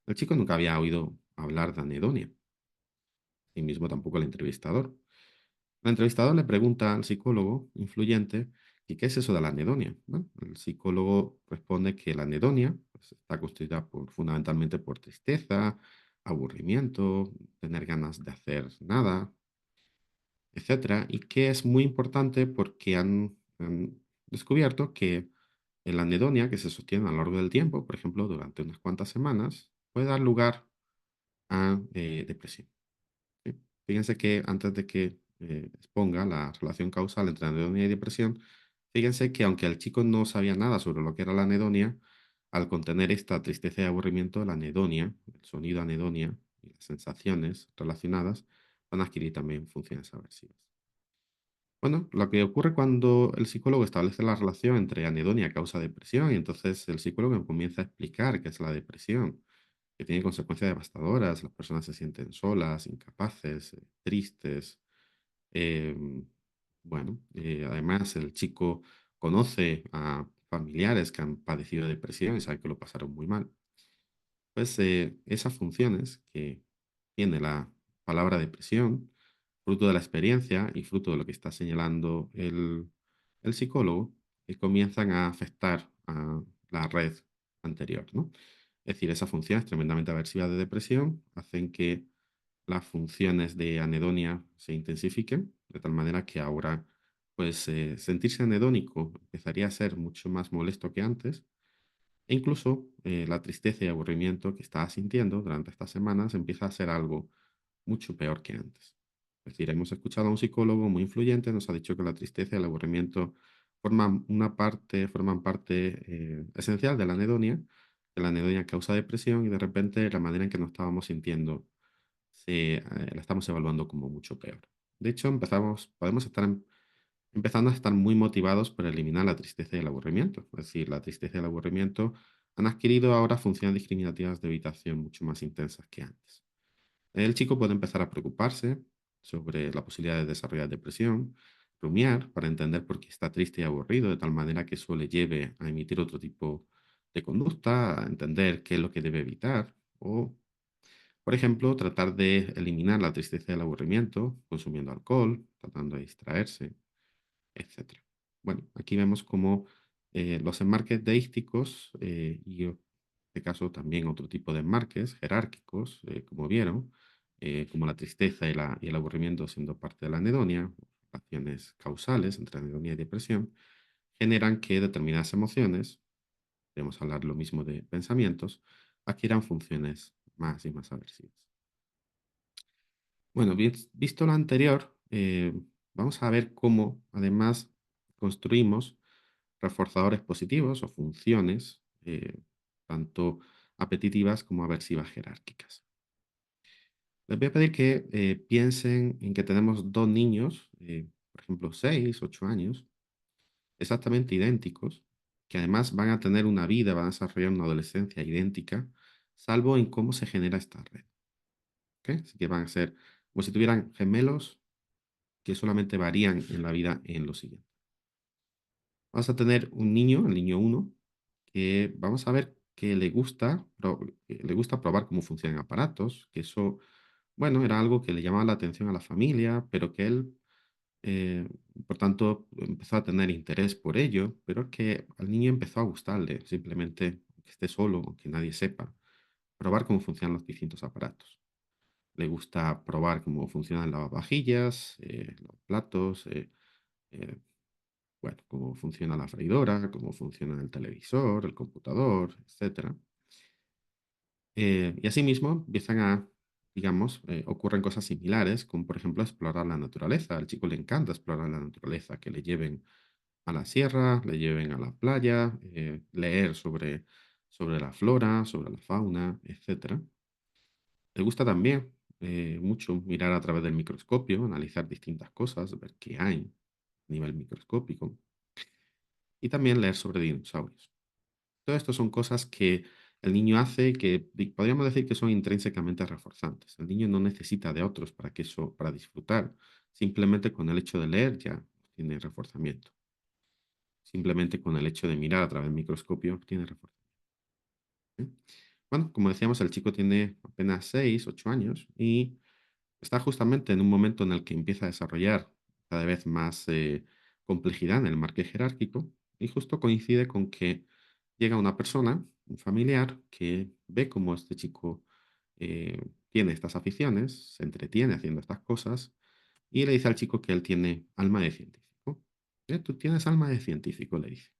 El chico nunca había oído hablar de anedonia, y mismo tampoco el entrevistador. El entrevistador le pregunta al psicólogo influyente ¿y qué es eso de la anedonia? Bueno, el psicólogo responde que la anedonia pues, está constituida fundamentalmente por tristeza, aburrimiento, tener ganas de hacer nada, etcétera, y que es muy importante porque han descubierto que la anedonia que se sostiene a lo largo del tiempo, por ejemplo, durante unas cuantas semanas, puede dar lugar a depresión. ¿Sí? Fíjense que antes de que exponga la relación causal entre anedonia y depresión, fíjense que aunque el chico no sabía nada sobre lo que era la anedonia, al contener esta tristeza y aburrimiento, la anedonia, el sonido anedonia y las sensaciones relacionadas van a adquirir también funciones aversivas. Bueno, lo que ocurre cuando el psicólogo establece la relación entre anedonia causa depresión, y entonces el psicólogo comienza a explicar qué es la depresión, que tiene consecuencias devastadoras, las personas se sienten solas, incapaces, tristes. Además el chico conoce a familiares que han padecido depresión y sabe que lo pasaron muy mal. Pues esas funciones que tiene la palabra depresión, fruto de la experiencia y fruto de lo que está señalando el psicólogo, comienzan a afectar a la red anterior, ¿no? Es decir, esas funciones tremendamente aversivas de depresión hacen que las funciones de anedonia se intensifiquen, de tal manera que ahora, pues, sentirse anedónico empezaría a ser mucho más molesto que antes, e incluso la tristeza y aburrimiento que estaba sintiendo durante estas semanas empieza a ser algo mucho peor que antes. Es decir, hemos escuchado a un psicólogo muy influyente, nos ha dicho que la tristeza y el aburrimiento forman parte esencial de la anedonia, que la anedonia causa depresión y de repente la manera en que nos estábamos sintiendo la estamos evaluando como mucho peor. De hecho, podemos estar empezando a estar muy motivados por eliminar la tristeza y el aburrimiento. Es decir, la tristeza y el aburrimiento han adquirido ahora funciones discriminativas de evitación mucho más intensas que antes. El chico puede empezar a preocuparse sobre la posibilidad de desarrollar depresión, rumiar para entender por qué está triste y aburrido, de tal manera que eso le lleve a emitir otro tipo de conducta, a entender qué es lo que debe evitar, o, por ejemplo, tratar de eliminar la tristeza y el aburrimiento consumiendo alcohol, tratando de distraerse, etcétera. Bueno, aquí vemos cómo los enmarques deísticos en este caso también otro tipo de enmarques jerárquicos, como vieron, como la tristeza y el aburrimiento siendo parte de la anedonia, relaciones causales entre anedonia y depresión, generan que determinadas emociones, podemos hablar lo mismo de pensamientos, adquieran funciones más y más aversivas. Bueno, visto lo anterior, vamos a ver cómo además construimos reforzadores positivos o funciones, tanto apetitivas como aversivas jerárquicas. Les voy a pedir que piensen en que tenemos dos niños, por ejemplo, 6, 8 años, exactamente idénticos, que además van a tener una vida, van a desarrollar una adolescencia idéntica, salvo en cómo se genera esta red. ¿Ok? Así que van a ser como si tuvieran gemelos que solamente varían en la vida en lo siguiente. Vamos a tener un niño, el niño uno, que vamos a ver que le gusta probar cómo funcionan aparatos, que eso, bueno, era algo que le llamaba la atención a la familia, pero que él, eh, por tanto, empezó a tener interés por ello, pero que al niño empezó a gustarle, simplemente que esté solo, que nadie sepa, probar cómo funcionan los distintos aparatos. Le gusta probar cómo funcionan las lavavajillas, los platos, eh, bueno, cómo funciona la freidora, cómo funciona el televisor, el computador, etcétera. Y asimismo empiezan digamos, ocurren cosas similares, como por ejemplo explorar la naturaleza. Al chico le encanta explorar la naturaleza, que le lleven a la sierra, le lleven a la playa, leer sobre la flora, sobre la fauna, etcétera. Le gusta también mucho mirar a través del microscopio, analizar distintas cosas, ver qué hay a nivel microscópico y también leer sobre dinosaurios. Todo esto son cosas que el niño hace que podríamos decir que son intrínsecamente reforzantes. El niño no necesita de otros para disfrutar. Simplemente con el hecho de leer ya tiene reforzamiento. Simplemente con el hecho de mirar a través del microscopio tiene reforzamiento. ¿Sí? Bueno, como decíamos, el chico tiene apenas 6, 8 años y está justamente en un momento en el que empieza a desarrollar cada vez más complejidad en el marco jerárquico y justo coincide con que llega una persona, un familiar, que ve cómo este chico tiene estas aficiones, se entretiene haciendo estas cosas y le dice al chico que él tiene alma de científico. Tú tienes alma de científico, le dice.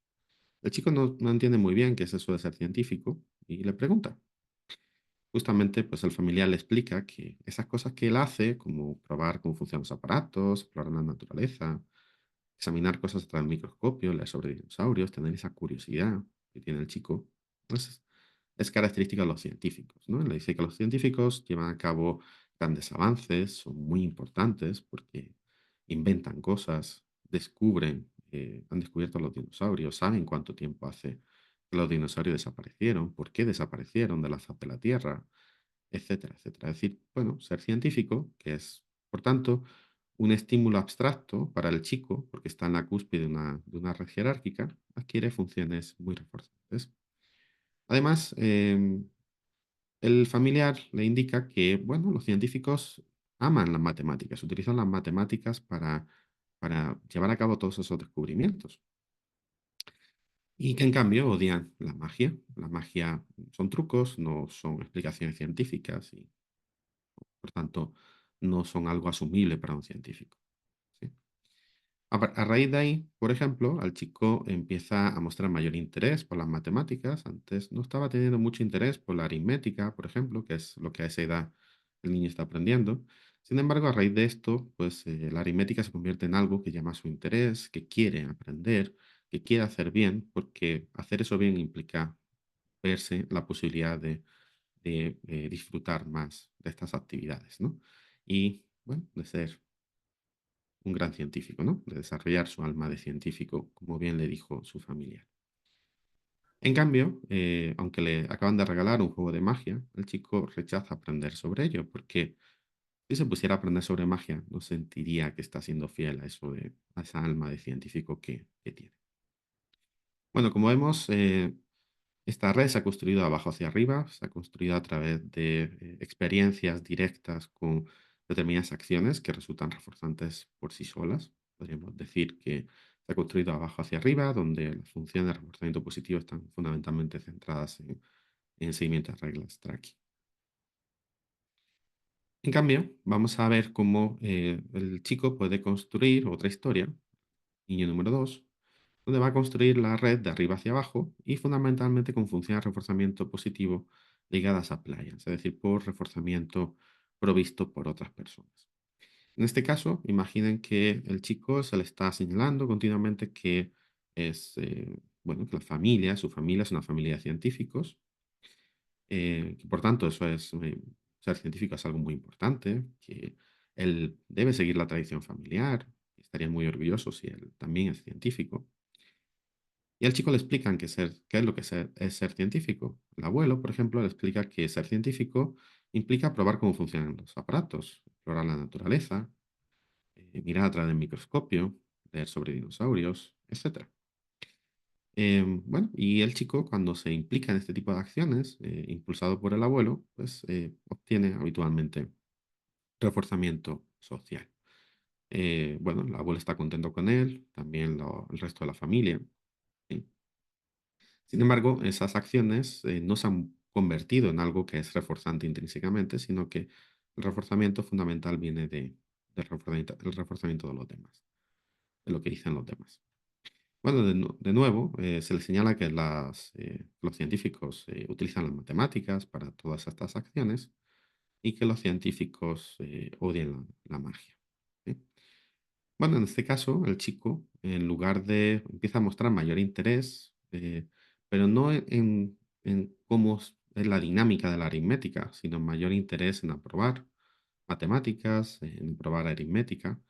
El chico no entiende muy bien qué es eso de ser científico y le pregunta. Justamente, pues el familiar le explica que esas cosas que él hace, como probar cómo funcionan los aparatos, explorar la naturaleza, examinar cosas a través del microscopio, leer sobre dinosaurios, tener esa curiosidad que tiene el chico, pues es característica de los científicos, ¿no? Le dice que los científicos llevan a cabo grandes avances, son muy importantes porque inventan cosas, descubren, han descubierto los dinosaurios, saben cuánto tiempo hace que los dinosaurios desaparecieron, por qué desaparecieron de la faz de la Tierra, etcétera, etcétera. Es decir, bueno, ser científico, que es, por tanto, un estímulo abstracto para el chico, porque está en la cúspide de una red jerárquica, adquiere funciones muy reforzantes. Además, el familiar le indica que, bueno, los científicos aman las matemáticas, utilizan las matemáticas para llevar a cabo todos esos descubrimientos. Y que en cambio odian la magia. La magia son trucos, no son explicaciones científicas y, por tanto, no son algo asumible para un científico. ¿Sí? A raíz de ahí, por ejemplo, al chico empieza a mostrar mayor interés por las matemáticas. Antes no estaba teniendo mucho interés por la aritmética, por ejemplo, que es lo que a esa edad el niño está aprendiendo. Sin embargo, a raíz de esto, pues la aritmética se convierte en algo que llama su interés, que quiere aprender, que quiere hacer bien, porque hacer eso bien implica verse la posibilidad de disfrutar más de estas actividades, ¿no? Y, bueno, de ser un gran científico, ¿no? De desarrollar su alma de científico, como bien le dijo su familia. En cambio, aunque le acaban de regalar un juego de magia, el chico rechaza aprender sobre ello, porque si se pusiera a aprender sobre magia, no sentiría que está siendo fiel a eso a esa alma de científico que tiene. Bueno, como vemos, esta red se ha construido de abajo hacia arriba, se ha construido a través de experiencias directas con determinadas acciones que resultan reforzantes por sí solas. Podríamos decir que se ha construido de abajo hacia arriba, donde las funciones de reforzamiento positivo están fundamentalmente centradas en seguimiento de reglas Traki. En cambio, vamos a ver cómo el chico puede construir otra historia, niño número 2, donde va a construir la red de arriba hacia abajo y fundamentalmente con funciones de reforzamiento positivo ligadas a appliance, es decir, por reforzamiento provisto por otras personas. En este caso, imaginen que el chico se le está señalando continuamente que es, bueno, que su familia es una familia de científicos, que por tanto eso es, ser científico es algo muy importante, que él debe seguir la tradición familiar, estarían muy orgullosos si él también es científico. Y al chico le explican qué es lo que es ser científico. El abuelo, por ejemplo, le explica que ser científico implica probar cómo funcionan los aparatos, explorar la naturaleza, mirar a través del microscopio, leer sobre dinosaurios, etcétera. Bueno, y el chico, cuando se implica en este tipo de acciones, impulsado por el abuelo, pues obtiene habitualmente reforzamiento social. Bueno, el abuelo está contento con él, también el resto de la familia. ¿Sí? Sin embargo, esas acciones no se han convertido en algo que es reforzante intrínsecamente, sino que el reforzamiento fundamental viene del reforzamiento de los demás, de lo que dicen los demás. Bueno, de nuevo, se le señala que los científicos utilizan las matemáticas para todas estas acciones y que los científicos odian la magia. ¿Sí? Bueno, en este caso, el chico, en lugar de, empieza a mostrar mayor interés, pero no en cómo es la dinámica de la aritmética, sino mayor interés en aprobar matemáticas, en aprobar aritmética,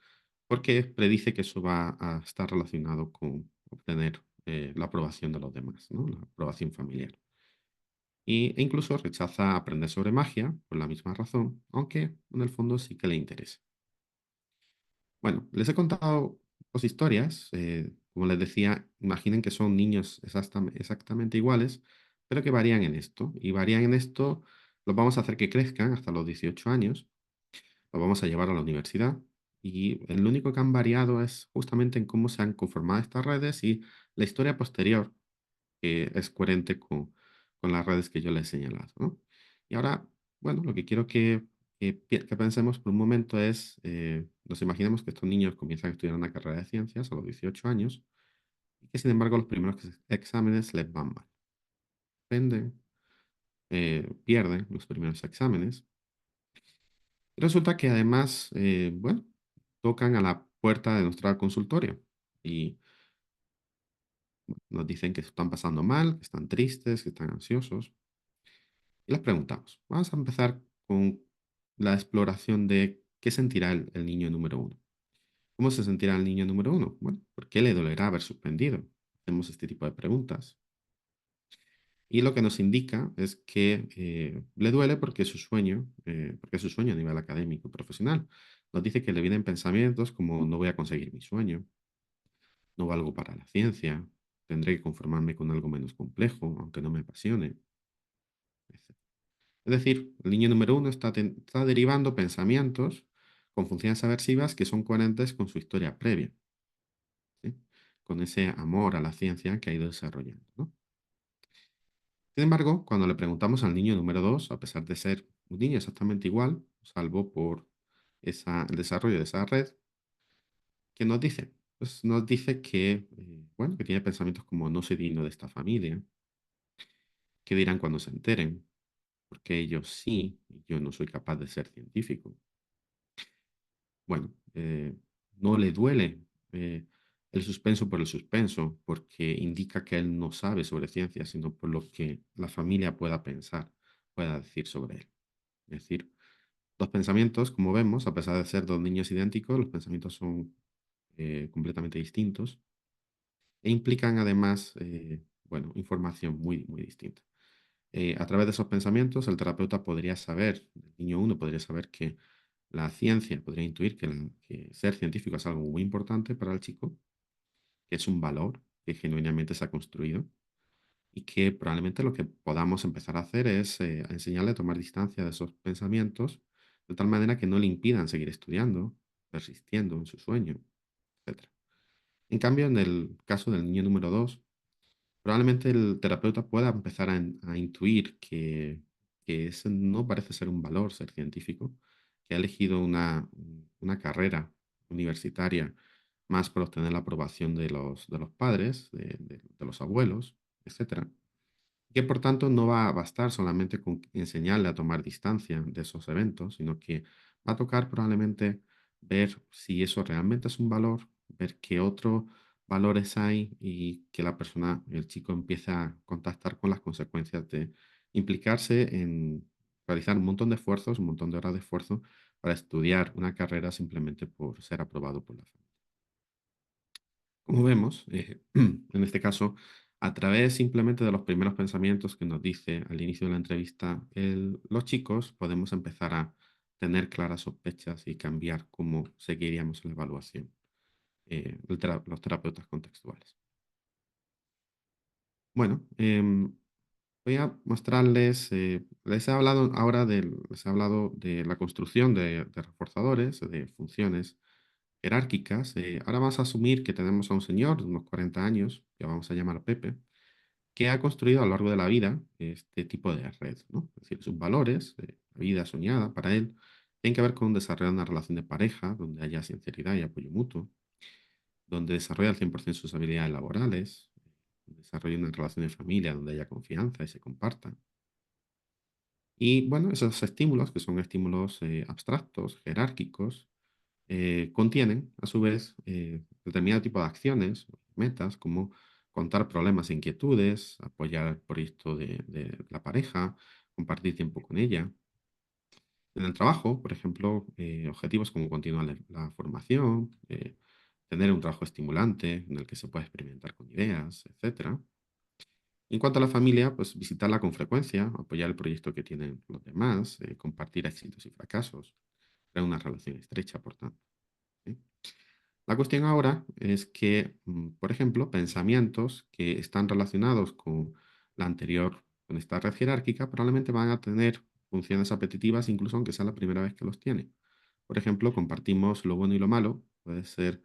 porque predice que eso va a estar relacionado con obtener la aprobación de los demás, ¿no? La aprobación familiar. E incluso rechaza aprender sobre magia por la misma razón, aunque en el fondo sí que le interesa. Bueno, les he contado dos historias. Como les decía, imaginen que son niños exactamente iguales, pero que varían en esto. Y varían en esto, los vamos a hacer que crezcan hasta los 18 años, los vamos a llevar a la universidad. Y lo único que han variado es justamente en cómo se han conformado estas redes y la historia posterior, que es coherente con las redes que yo les he señalado, ¿no? Y ahora, bueno, lo que quiero que pensemos por un momento es, nos imaginemos que estos niños comienzan a estudiar una carrera de ciencias a los 18 años y que sin embargo los primeros exámenes les van mal. Venden, pierden los primeros exámenes. Y resulta que además, bueno, tocan a la puerta de nuestra consultorio y nos dicen que se están pasando mal, que están tristes, que están ansiosos. Y les preguntamos, vamos a empezar con la exploración de qué sentirá el niño número uno. ¿Cómo se sentirá el niño número uno? Bueno, ¿por qué le dolerá haber suspendido? Hacemos este tipo de preguntas. Y lo que nos indica es que le duele porque es su sueño a nivel académico y profesional. Nos dice que le vienen pensamientos como no voy a conseguir mi sueño, no valgo para la ciencia, tendré que conformarme con algo menos complejo, aunque no me apasione, etc. Es decir, el niño número uno está derivando pensamientos con funciones aversivas que son coherentes con su historia previa, ¿sí? Con ese amor a la ciencia que ha ido desarrollando, ¿no? Sin embargo, cuando le preguntamos al niño número 2, a pesar de ser un niño exactamente igual, salvo por el desarrollo de esa red, ¿qué nos dice? Pues nos dice que, bueno, que tiene pensamientos como no soy digno de esta familia, que dirán cuando se enteren, porque ellos sí, y yo no soy capaz de ser científico. Bueno, no le duele el suspenso por el suspenso, porque indica que él no sabe sobre ciencia, sino por lo que la familia pueda pensar, pueda decir sobre él. Es decir, los pensamientos, como vemos, a pesar de ser dos niños idénticos, los pensamientos son completamente distintos e implican además, bueno, información muy, muy distinta. A través de esos pensamientos, el terapeuta podría saber, el niño uno podría saber que la ciencia, podría intuir que ser científico es algo muy importante para el chico, que es un valor que genuinamente se ha construido y que probablemente lo que podamos empezar a hacer es a enseñarle a tomar distancia de esos pensamientos de tal manera que no le impidan seguir estudiando, persistiendo en su sueño, etcétera. En cambio, en el caso del niño número 2, probablemente el terapeuta pueda empezar a intuir que ese no parece ser un valor ser científico, que ha elegido una carrera universitaria más por obtener la aprobación de los padres, de los abuelos, etcétera, que por tanto no va a bastar solamente con enseñarle a tomar distancia de esos eventos, sino que va a tocar probablemente ver si eso realmente es un valor, ver qué otros valores hay y que la persona, el chico empieza a contactar con las consecuencias de implicarse en realizar un montón de esfuerzos, un montón de horas de esfuerzo para estudiar una carrera simplemente por ser aprobado por la familia. Como vemos, en este caso, a través simplemente de los primeros pensamientos que nos dice al inicio de la entrevista los chicos, podemos empezar a tener claras sospechas y cambiar cómo seguiríamos la evaluación, los terapeutas contextuales. Bueno, voy a mostrarles, les he hablado de la construcción de reforzadores, de funciones jerárquicas. Ahora vamos a asumir que tenemos a un señor de unos 40 años, que vamos a llamar Pepe, que ha construido a lo largo de la vida este tipo de red, ¿no? Es decir, sus valores, la vida soñada para él, tienen que ver con desarrollar una relación de pareja donde haya sinceridad y apoyo mutuo, donde desarrolle al 100% sus habilidades laborales, desarrolle una relación de familia donde haya confianza y se comparta. Y bueno, esos estímulos, que son estímulos abstractos, jerárquicos, contienen, a su vez, determinado tipo de acciones, metas, como contar problemas e inquietudes, apoyar el proyecto de la pareja, compartir tiempo con ella. En el trabajo, por ejemplo, objetivos como continuar la formación, tener un trabajo estimulante en el que se pueda experimentar con ideas, etcétera. En cuanto a la familia, pues visitarla con frecuencia, apoyar el proyecto que tienen los demás, compartir éxitos y fracasos, crear una relación estrecha, por tanto, ¿sí? La cuestión ahora es que, por ejemplo, pensamientos que están relacionados con la anterior con esta red jerárquica probablemente van a tener funciones apetitivas incluso aunque sea la primera vez que los tiene. Por ejemplo, compartimos lo bueno y lo malo. Puede ser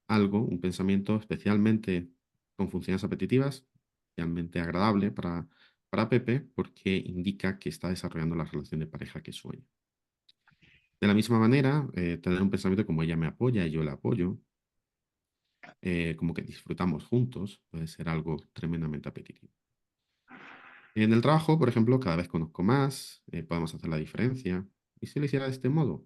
algo, un pensamiento especialmente con funciones apetitivas, especialmente agradable para Pepe porque indica que está desarrollando la relación de pareja que sueña. De la misma manera, tener un pensamiento como ella me apoya y yo la apoyo, como que disfrutamos juntos, puede ser algo tremendamente apetitivo. En el trabajo, por ejemplo, cada vez conozco más, podemos hacer la diferencia. ¿Y si lo hiciera de este modo?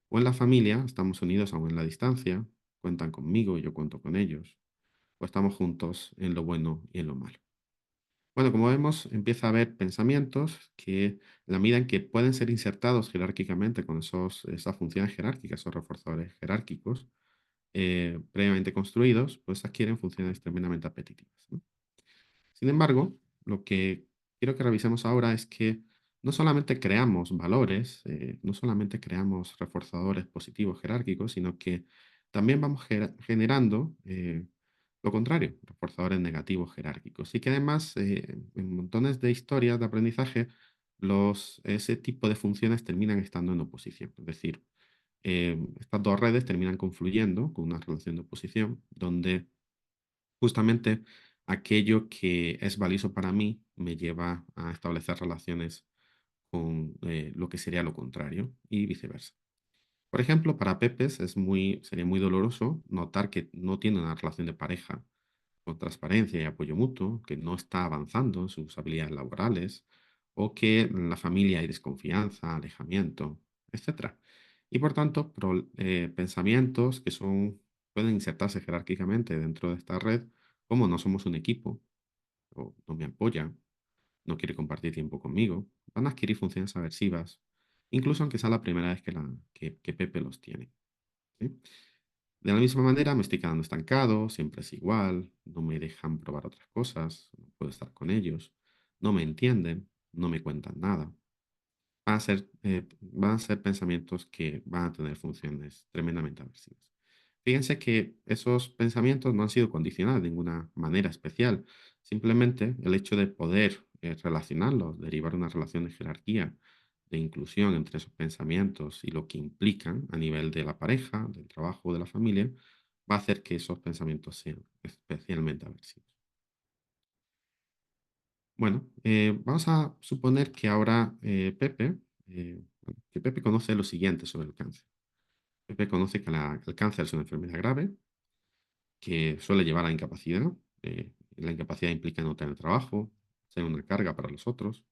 O en la familia, estamos unidos aún en la distancia, cuentan conmigo y yo cuento con ellos. O estamos juntos en lo bueno y en lo malo. Bueno, como vemos, empieza a haber pensamientos que, en la medida en que pueden ser insertados jerárquicamente con esas funciones jerárquicas, esos reforzadores jerárquicos, previamente construidos, pues adquieren funciones tremendamente apetitivas, ¿no? Sin embargo, lo que quiero que revisemos ahora es que no solamente creamos valores, no solamente creamos reforzadores positivos jerárquicos, sino que también vamos generando lo contrario, reforzadores negativos jerárquicos. Y que además, en montones de historias de aprendizaje, ese tipo de funciones terminan estando en oposición. Es decir, estas dos redes terminan confluyendo con una relación de oposición donde justamente aquello que es valioso para mí me lleva a establecer relaciones con lo que sería lo contrario y viceversa. Por ejemplo, para Pepes sería muy doloroso notar que no tiene una relación de pareja con transparencia y apoyo mutuo, que no está avanzando en sus habilidades laborales, o que en la familia hay desconfianza, alejamiento, etcétera. Y por tanto, pensamientos que pueden insertarse jerárquicamente dentro de esta red, como no somos un equipo, o no me apoya, no quiere compartir tiempo conmigo, van a adquirir funciones aversivas, incluso aunque sea la primera vez que Pepe los tiene. ¿Sí? De la misma manera, me estoy quedando estancado, siempre es igual, no me dejan probar otras cosas, no puedo estar con ellos, no me entienden, no me cuentan nada. Van a ser pensamientos que van a tener funciones tremendamente aversivas. Fíjense que esos pensamientos no han sido condicionados de ninguna manera especial. Simplemente el hecho de poder relacionarlos, derivar una relación de jerarquía, de inclusión entre esos pensamientos y lo que implican a nivel de la pareja, del trabajo, de la familia, va a hacer que esos pensamientos sean especialmente aversivos. Bueno, vamos a suponer que ahora que Pepe conoce lo siguiente sobre el cáncer. Pepe conoce que el cáncer es una enfermedad grave que suele llevar a incapacidad. La incapacidad implica no tener trabajo, ser una carga para los otros.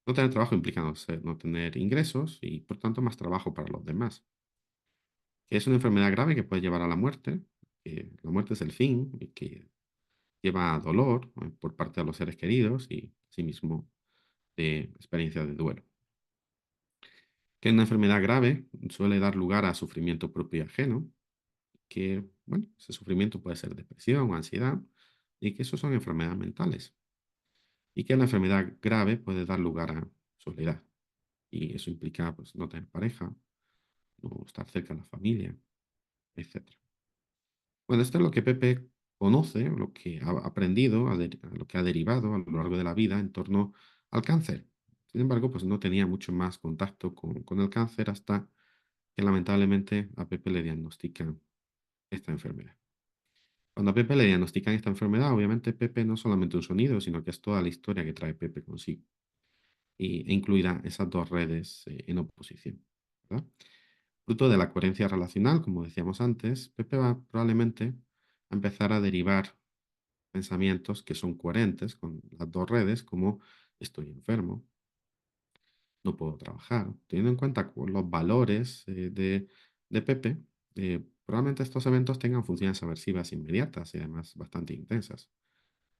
No tener trabajo implica no tener ingresos y, por tanto, más trabajo para los demás. Que es una enfermedad grave que puede llevar a la muerte, que la muerte es el fin y que lleva a dolor por parte de los seres queridos y, asimismo, de experiencia de duelo. Que una enfermedad grave suele dar lugar a sufrimiento propio y ajeno, que, bueno, ese sufrimiento puede ser depresión o ansiedad, y que eso son enfermedades mentales. Y que la enfermedad grave puede dar lugar a soledad. Y eso implica, pues, no tener pareja, no estar cerca de la familia, etcétera. Bueno, esto es lo que Pepe conoce, lo que ha aprendido, lo que ha derivado a lo largo de la vida en torno al cáncer. Sin embargo, pues no tenía mucho más contacto con el cáncer hasta que lamentablemente a Pepe le diagnostican esta enfermedad. Cuando a Pepe le diagnostican esta enfermedad, obviamente Pepe no es solamente un sonido, sino que es toda la historia que trae Pepe consigo, e incluida esas dos redes en oposición, ¿verdad? Fruto de la coherencia relacional, como decíamos antes, Pepe va probablemente a empezar a derivar pensamientos que son coherentes con las dos redes, como estoy enfermo, no puedo trabajar. Teniendo en cuenta los valores de Pepe, probablemente estos eventos tengan funciones aversivas inmediatas y además bastante intensas.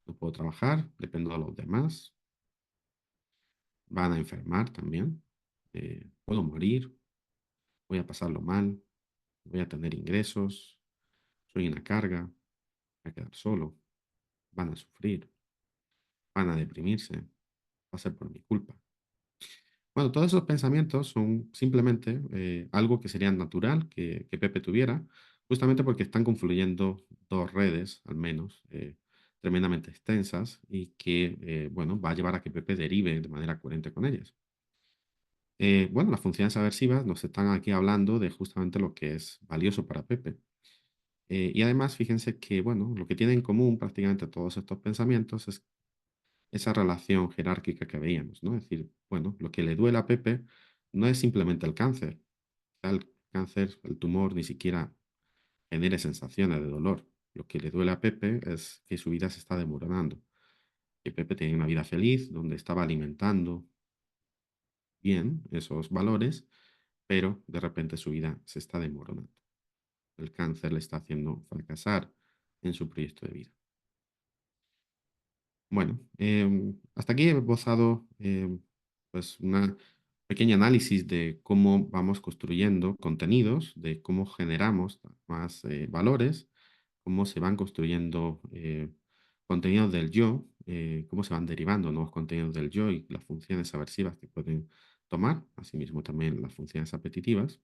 No puedo trabajar, dependo de los demás, van a enfermar también, puedo morir, voy a pasarlo mal, voy a tener ingresos, soy una carga, voy a quedar solo, van a sufrir, van a deprimirse, va a ser por mi culpa. Bueno, todos esos pensamientos son simplemente algo que sería natural que Pepe tuviera, justamente porque están confluyendo dos redes, al menos, tremendamente extensas y que, bueno, va a llevar a que Pepe derive de manera coherente con ellas. Bueno, las funciones aversivas nos están aquí hablando de justamente lo que es valioso para Pepe. Y además, fíjense que, bueno, lo que tienen en común prácticamente todos estos pensamientos es esa relación jerárquica que veíamos, ¿no? Es decir, bueno, lo que le duele a Pepe no es simplemente el cáncer. El cáncer, el tumor, ni siquiera genere sensaciones de dolor. Lo que le duele a Pepe es que su vida se está desmoronando. Que Pepe tenía una vida feliz, donde estaba alimentando bien esos valores, pero de repente su vida se está desmoronando. El cáncer le está haciendo fracasar en su proyecto de vida. Bueno, hasta aquí he esbozado pues una pequeña análisis de cómo vamos construyendo contenidos, de cómo generamos más valores, cómo se van construyendo contenidos del yo, cómo se van derivando nuevos contenidos del yo y las funciones aversivas que pueden tomar, asimismo también las funciones apetitivas.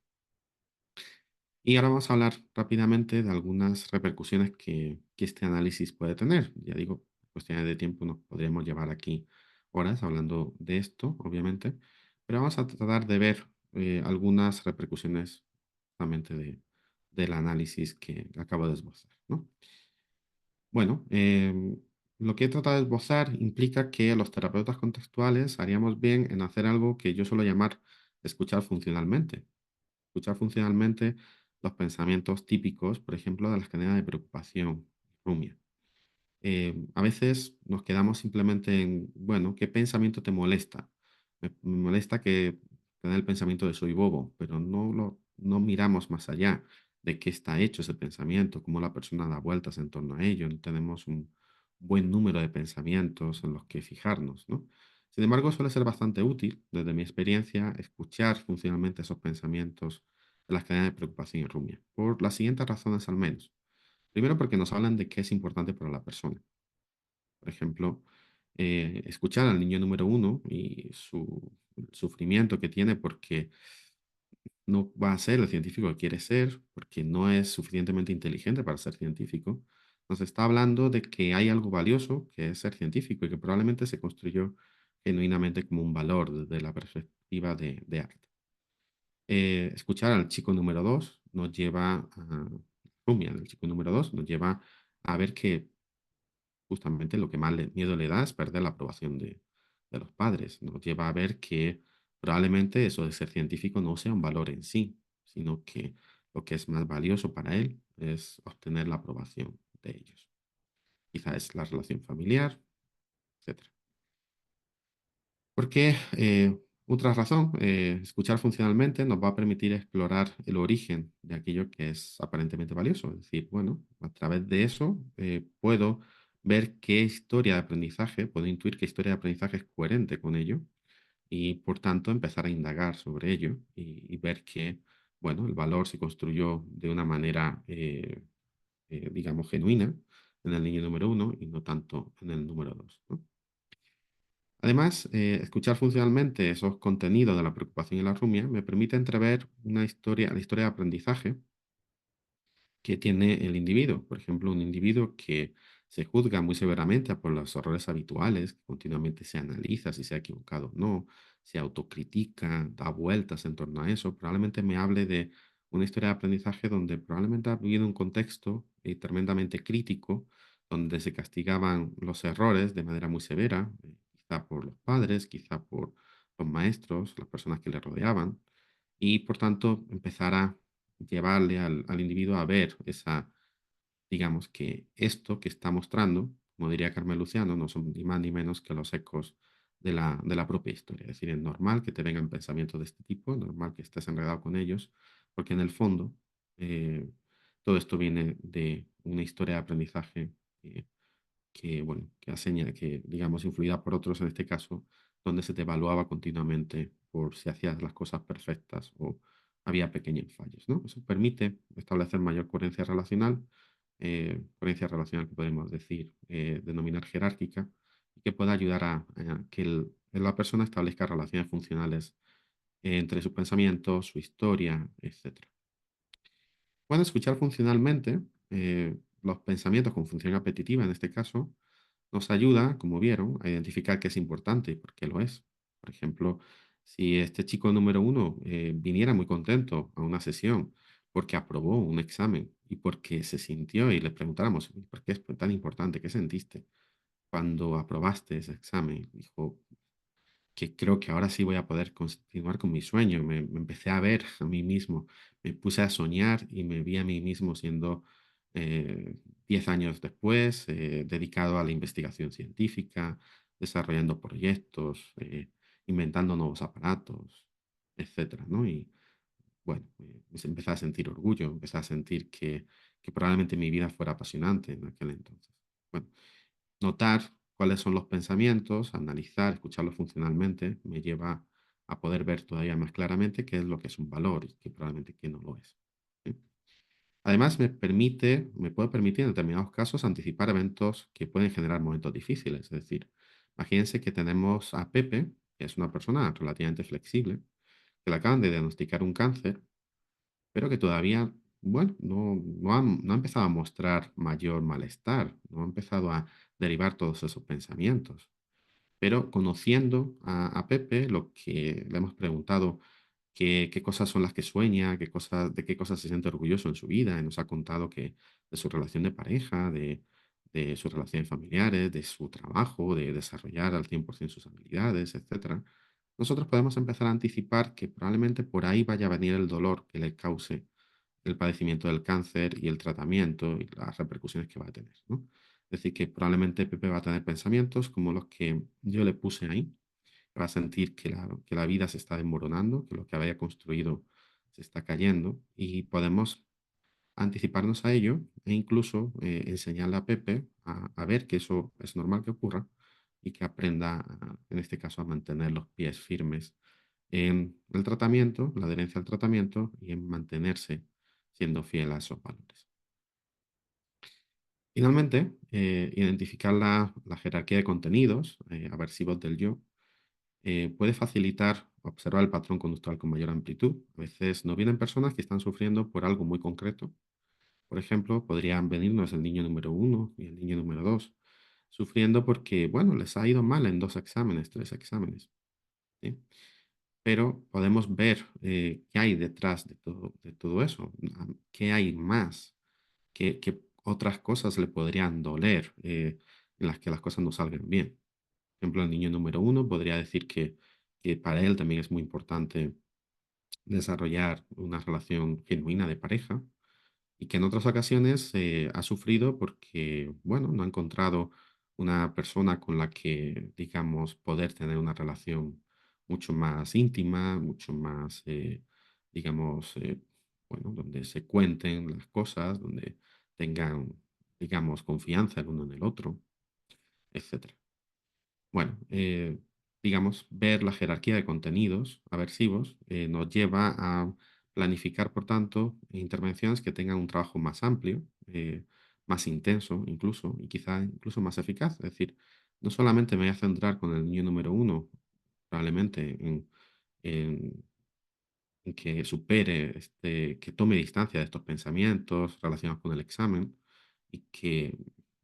Y ahora vamos a hablar rápidamente de algunas repercusiones que este análisis puede tener. Ya digo, cuestiones de tiempo nos podríamos llevar aquí horas hablando de esto, obviamente, pero vamos a tratar de ver algunas repercusiones justamente del análisis que acabo de esbozar, ¿no? Bueno, lo que he tratado de esbozar implica que los terapeutas contextuales haríamos bien en hacer algo que yo suelo llamar escuchar funcionalmente. Escuchar funcionalmente los pensamientos típicos, por ejemplo, de las cadenas de preocupación rumia. A veces nos quedamos simplemente en, bueno, ¿qué pensamiento te molesta? Me molesta que tener el pensamiento de soy bobo, pero no miramos más allá de qué está hecho ese pensamiento, cómo la persona da vueltas en torno a ello. No tenemos un buen número de pensamientos en los que fijarnos, ¿no? Sin embargo, suele ser bastante útil, desde mi experiencia, escuchar funcionalmente esos pensamientos de las cadenas de preocupación y rumia, por las siguientes razones al menos. Primero, porque nos hablan de qué es importante para la persona. Por ejemplo, escuchar al niño número uno y su sufrimiento que tiene porque no va a ser el científico que quiere ser, porque no es suficientemente inteligente para ser científico. Nos está hablando de que hay algo valioso que es ser científico y que probablemente se construyó genuinamente como un valor desde la perspectiva de arte. Escuchar al chico número dos nos lleva a Rumia, el chico número dos, nos lleva a ver que justamente lo que más miedo le da es perder la aprobación de los padres. Nos lleva a ver que probablemente eso de ser científico no sea un valor en sí, sino que lo que es más valioso para él es obtener la aprobación de ellos. Quizá es la relación familiar, etcétera. Porque otra razón, escuchar funcionalmente nos va a permitir explorar el origen de aquello que es aparentemente valioso. Es decir, bueno, a través de eso puedo ver qué historia de aprendizaje, puedo intuir qué historia de aprendizaje es coherente con ello y por tanto empezar a indagar sobre ello y ver que, bueno, el valor se construyó de una manera, digamos, genuina en el niño número uno y no tanto en el número dos, ¿no? Además, escuchar funcionalmente esos contenidos de la preocupación y la rumia me permite entrever una historia, la historia de aprendizaje que tiene el individuo. Por ejemplo, un individuo que se juzga muy severamente por los errores habituales, que continuamente se analiza si se ha equivocado o no, se autocritica, da vueltas en torno a eso, probablemente me hable de una historia de aprendizaje donde probablemente ha vivido un contexto tremendamente crítico, donde se castigaban los errores de manera muy severa, quizá por los padres, quizá por los maestros, las personas que le rodeaban, y por tanto empezar a llevarle al individuo a ver esa, digamos que esto que está mostrando, como diría Carmen Luciano, no son ni más ni menos que los ecos de la propia historia. Es decir, es normal que te vengan pensamientos de este tipo, es normal que estés enredado con ellos, porque en el fondo eh, todo esto viene de una historia de aprendizaje bueno, que digamos, influida por otros en este caso, donde se te evaluaba continuamente por si hacías las cosas perfectas o había pequeños fallos, ¿no? Eso permite establecer mayor coherencia relacional que podemos decir, denominar jerárquica, y que pueda ayudar a que la persona establezca relaciones funcionales entre sus pensamientos, su historia, etcétera. Pueden escuchar funcionalmente los pensamientos con función apetitiva, en este caso, nos ayuda, como vieron, a identificar qué es importante y por qué lo es. Por ejemplo, si este chico número uno viniera muy contento a una sesión porque aprobó un examen y porque se sintió y le preguntáramos, ¿por qué es tan importante? ¿Qué sentiste cuando aprobaste ese examen? Dijo, que creo que ahora sí voy a poder continuar con mi sueño. Me empecé a ver a mí mismo, me puse a soñar y me vi a mí mismo siendo 10 años después dedicado a la investigación científica, desarrollando proyectos, inventando nuevos aparatos, etcétera, ¿no? Y bueno, empecé a sentir orgullo, empecé a sentir que probablemente mi vida fuera apasionante en aquel entonces. Bueno, notar cuáles son los pensamientos, analizar, escucharlos funcionalmente, me lleva a poder ver todavía más claramente qué es lo que es un valor y qué probablemente qué no lo es. ¿Sí? Además, me puede permitir en determinados casos anticipar eventos que pueden generar momentos difíciles. Es decir, imagínense que tenemos a Pepe, que es una persona relativamente flexible, que le acaban de diagnosticar un cáncer, pero que todavía, bueno, no ha empezado a mostrar mayor malestar, no ha empezado a derivar todos esos pensamientos. Pero conociendo a Pepe, lo que le hemos preguntado qué cosas son las que sueña, de qué cosas se siente orgulloso en su vida, y nos ha contado que de su relación de pareja, de sus relaciones familiares, de su trabajo, de desarrollar al 100% sus habilidades, etcétera. Nosotros podemos empezar a anticipar que probablemente por ahí vaya a venir el dolor que le cause el padecimiento del cáncer y el tratamiento y las repercusiones que va a tener, ¿no? Es decir, que probablemente Pepe va a tener pensamientos como los que yo le puse ahí, va a sentir que la vida se está desmoronando, que lo que había construido se está cayendo y podemos anticiparnos a ello e incluso enseñarle a Pepe a ver que eso es normal que ocurra y que aprenda, en este caso, a mantener los pies firmes en el tratamiento, la adherencia al tratamiento y en mantenerse siendo fiel a esos valores. Finalmente, identificar la jerarquía de contenidos aversivos del yo puede facilitar observar el patrón conductual con mayor amplitud. A veces nos vienen personas que están sufriendo por algo muy concreto. Por ejemplo, podrían venirnos el niño número uno y el niño número dos, sufriendo porque, bueno, les ha ido mal en dos exámenes, tres exámenes. ¿Sí? Pero podemos ver qué hay detrás de todo eso, qué hay más, qué otras cosas le podrían doler en las que las cosas no salgan bien. Por ejemplo, el niño número uno podría decir que para él también es muy importante desarrollar una relación genuina de pareja y que en otras ocasiones ha sufrido porque, bueno, no ha encontrado una persona con la que, digamos, poder tener una relación mucho más íntima, mucho más, digamos, bueno, donde se cuenten las cosas, donde tengan, digamos, confianza el uno en el otro, etcétera. Bueno, digamos, ver la jerarquía de contenidos aversivos nos lleva a planificar, por tanto, intervenciones que tengan un trabajo más amplio, más intenso incluso, y quizá incluso más eficaz. Es decir, no solamente me voy a centrar con el niño número uno, probablemente en que supere, que tome distancia de estos pensamientos relacionados con el examen y que,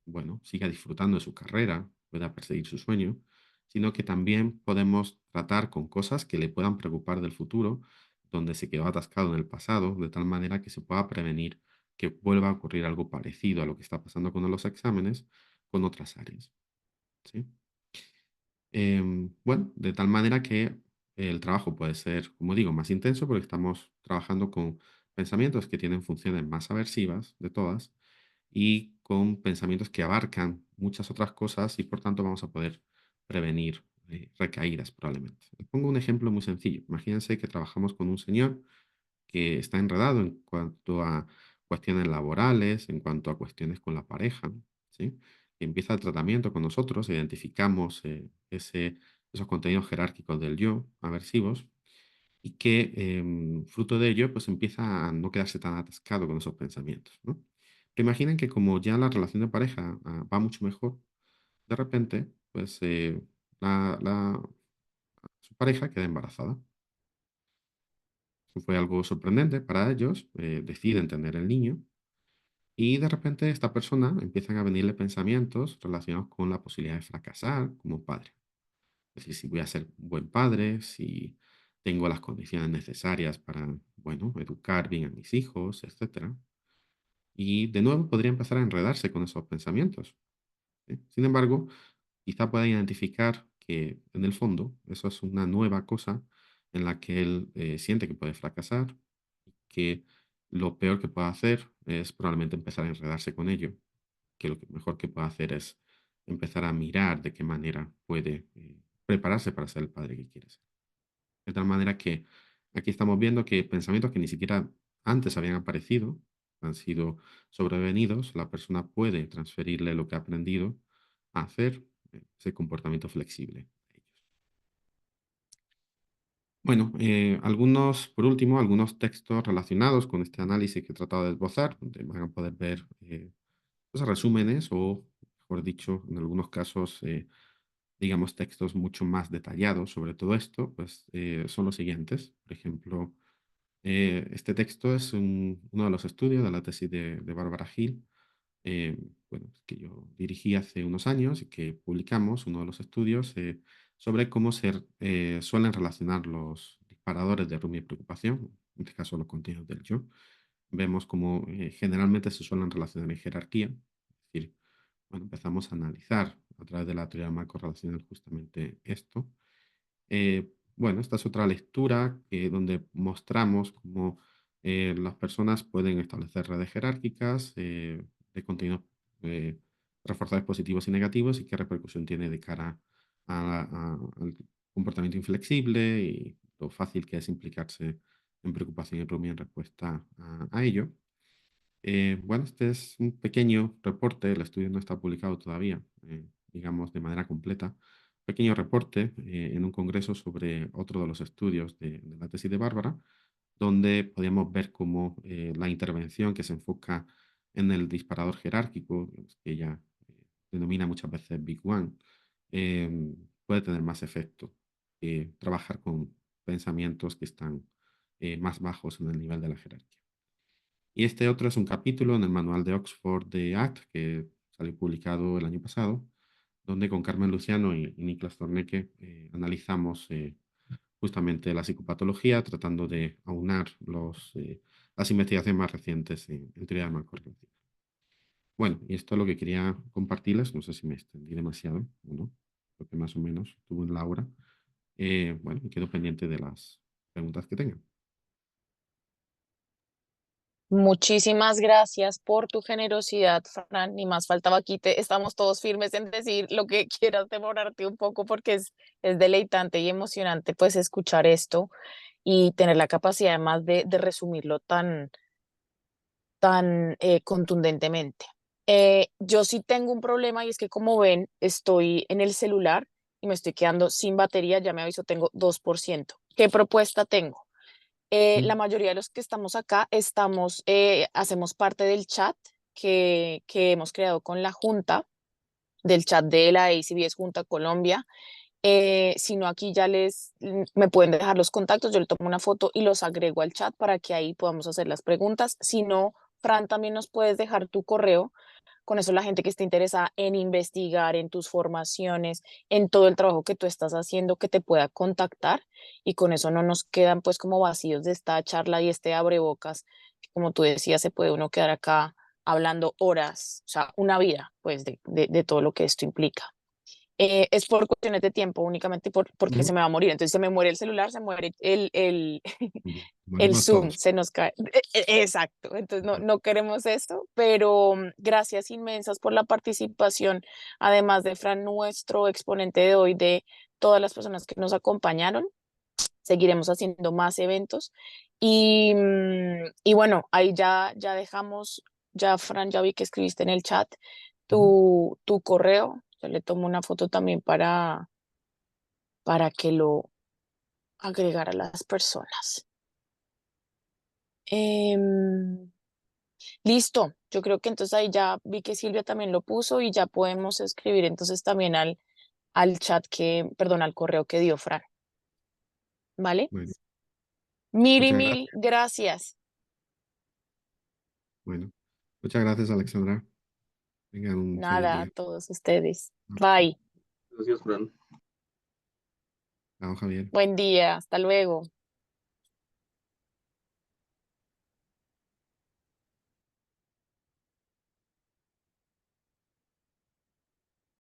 bueno, siga disfrutando de su carrera, pueda perseguir su sueño, sino que también podemos tratar con cosas que le puedan preocupar del futuro, donde se quedó atascado en el pasado, de tal manera que se pueda prevenir que vuelva a ocurrir algo parecido a lo que está pasando con los exámenes con otras áreas. ¿Sí? Bueno, de tal manera que el trabajo puede ser, como digo, más intenso porque estamos trabajando con pensamientos que tienen funciones más aversivas de todas y con pensamientos que abarcan muchas otras cosas y por tanto vamos a poder prevenir recaídas probablemente. Les pongo un ejemplo muy sencillo. Imagínense que trabajamos con un señor que está enredado en cuanto a cuestiones laborales, en cuanto a cuestiones con la pareja, ¿sí? Y empieza el tratamiento con nosotros, identificamos esos contenidos jerárquicos del yo, aversivos, y que fruto de ello, pues empieza a no quedarse tan atascado con esos pensamientos, ¿no? Pero imaginen que como ya la relación de pareja va mucho mejor, de repente, pues su pareja queda embarazada. Fue algo sorprendente para ellos, deciden tener el niño Y de repente a esta persona empiezan a venirle pensamientos relacionados con la posibilidad de fracasar como padre. Es decir, si voy a ser un buen padre, si tengo las condiciones necesarias para, bueno, educar bien a mis hijos, etcétera. Y de nuevo podría empezar a enredarse con esos pensamientos. ¿Sí? Sin embargo, quizá pueda identificar que en el fondo eso es una nueva cosa en la que él siente que puede fracasar, que lo peor que puede hacer es probablemente empezar a enredarse con ello, que lo mejor que puede hacer es empezar a mirar de qué manera puede prepararse para ser el padre que quiere ser. De tal manera que aquí estamos viendo que pensamientos que ni siquiera antes habían aparecido, han sido sobrevenidos, la persona puede transferirle lo que ha aprendido a hacer ese comportamiento flexible. Bueno, por último, algunos textos relacionados con este análisis que he tratado de esbozar, donde van a poder ver pues, resúmenes o, mejor dicho, en algunos casos, digamos, textos mucho más detallados sobre todo esto, pues son los siguientes. Por ejemplo, este texto es uno de los estudios de la tesis de Bárbara Gil, eh, bueno, que yo dirigí hace unos años y que publicamos, uno de los estudios, sobre cómo suelen relacionar los disparadores de rumbo y preocupación, en este caso los contenidos del yo. Vemos cómo generalmente se suelen relacionar en jerarquía, es decir, bueno, empezamos a analizar a través de la teoría macro-relacional justamente esto. Bueno, esta es otra lectura donde mostramos cómo las personas pueden establecer redes jerárquicas de contenidos reforzadores positivos y negativos y qué repercusión tiene de cara al comportamiento inflexible y lo fácil que es implicarse en preocupación y rumia en respuesta a ello. Bueno, este es un pequeño reporte, el estudio no está publicado todavía, digamos, de manera completa. Pequeño reporte en un congreso sobre otro de los estudios de la tesis de Bárbara, donde podíamos ver cómo la intervención que se enfoca en el disparador jerárquico, que ella denomina muchas veces Big One, puede tener más efecto que trabajar con pensamientos que están más bajos en el nivel de la jerarquía. Y este otro es un capítulo en el manual de Oxford de ACT, que salió publicado el año pasado, donde con Carmen Luciano y Niklas Torneke analizamos justamente la psicopatología, tratando de aunar las investigaciones más recientes en teoría de macrocognitiva. Bueno, y esto es lo que quería compartirles. No sé si me extendí demasiado o no, porque más o menos tuve en la hora. Bueno, me quedo pendiente de las preguntas que tengan. Muchísimas gracias por tu generosidad, Fran. Ni más faltaba aquí, estamos todos firmes en decir lo que quieras demorarte un poco porque es deleitante y emocionante pues escuchar esto y tener la capacidad además de resumirlo tan contundentemente. Yo sí tengo un problema y es que como ven, estoy en el celular y me estoy quedando sin batería, ya me aviso, tengo 2%. ¿Qué propuesta tengo? La Mm, mayoría de los que estamos acá hacemos parte del chat que hemos creado con la Junta, del chat de la ACBS Junta Colombia. Si no, aquí me pueden dejar los contactos, yo le tomo una foto y los agrego al chat para que ahí podamos hacer las preguntas. Si no, Fran, también nos puedes dejar tu correo. Con eso la gente que esté interesada en investigar, en tus formaciones, en todo el trabajo que tú estás haciendo, que te pueda contactar y con eso no nos quedan pues como vacíos de esta charla y este abrebocas, que como tú decías, se puede uno quedar acá hablando horas, o sea, una vida pues de todo lo que esto implica. Es por cuestiones de tiempo, únicamente porque se Bueno, me va a morir. Entonces se me muere el celular, se muere el morimos Zoom, todos. se nos cae. Exacto, entonces no queremos eso, pero gracias inmensas por la participación, además de Fran, nuestro exponente de hoy, de todas las personas que nos acompañaron. Seguiremos haciendo más eventos y bueno, ahí ya dejamos, ya Fran, ya vi que escribiste en el chat Ujú. tu correo. Yo le tomo una foto también para que lo agregara a las personas. Em, Listo, yo creo que entonces ahí ya vi que Silvia también lo puso y ya podemos escribir entonces también al chat perdón, al correo que dio Fran, ¿vale? Bueno, Mil y muchas mil gracias. gracias. Bueno. Muchas gracias, Alexandra. Tengan un feliz Nada, a día. todos ustedes. Bye. Gracias, Fran. Chao, Javier. Buen día. Hasta luego.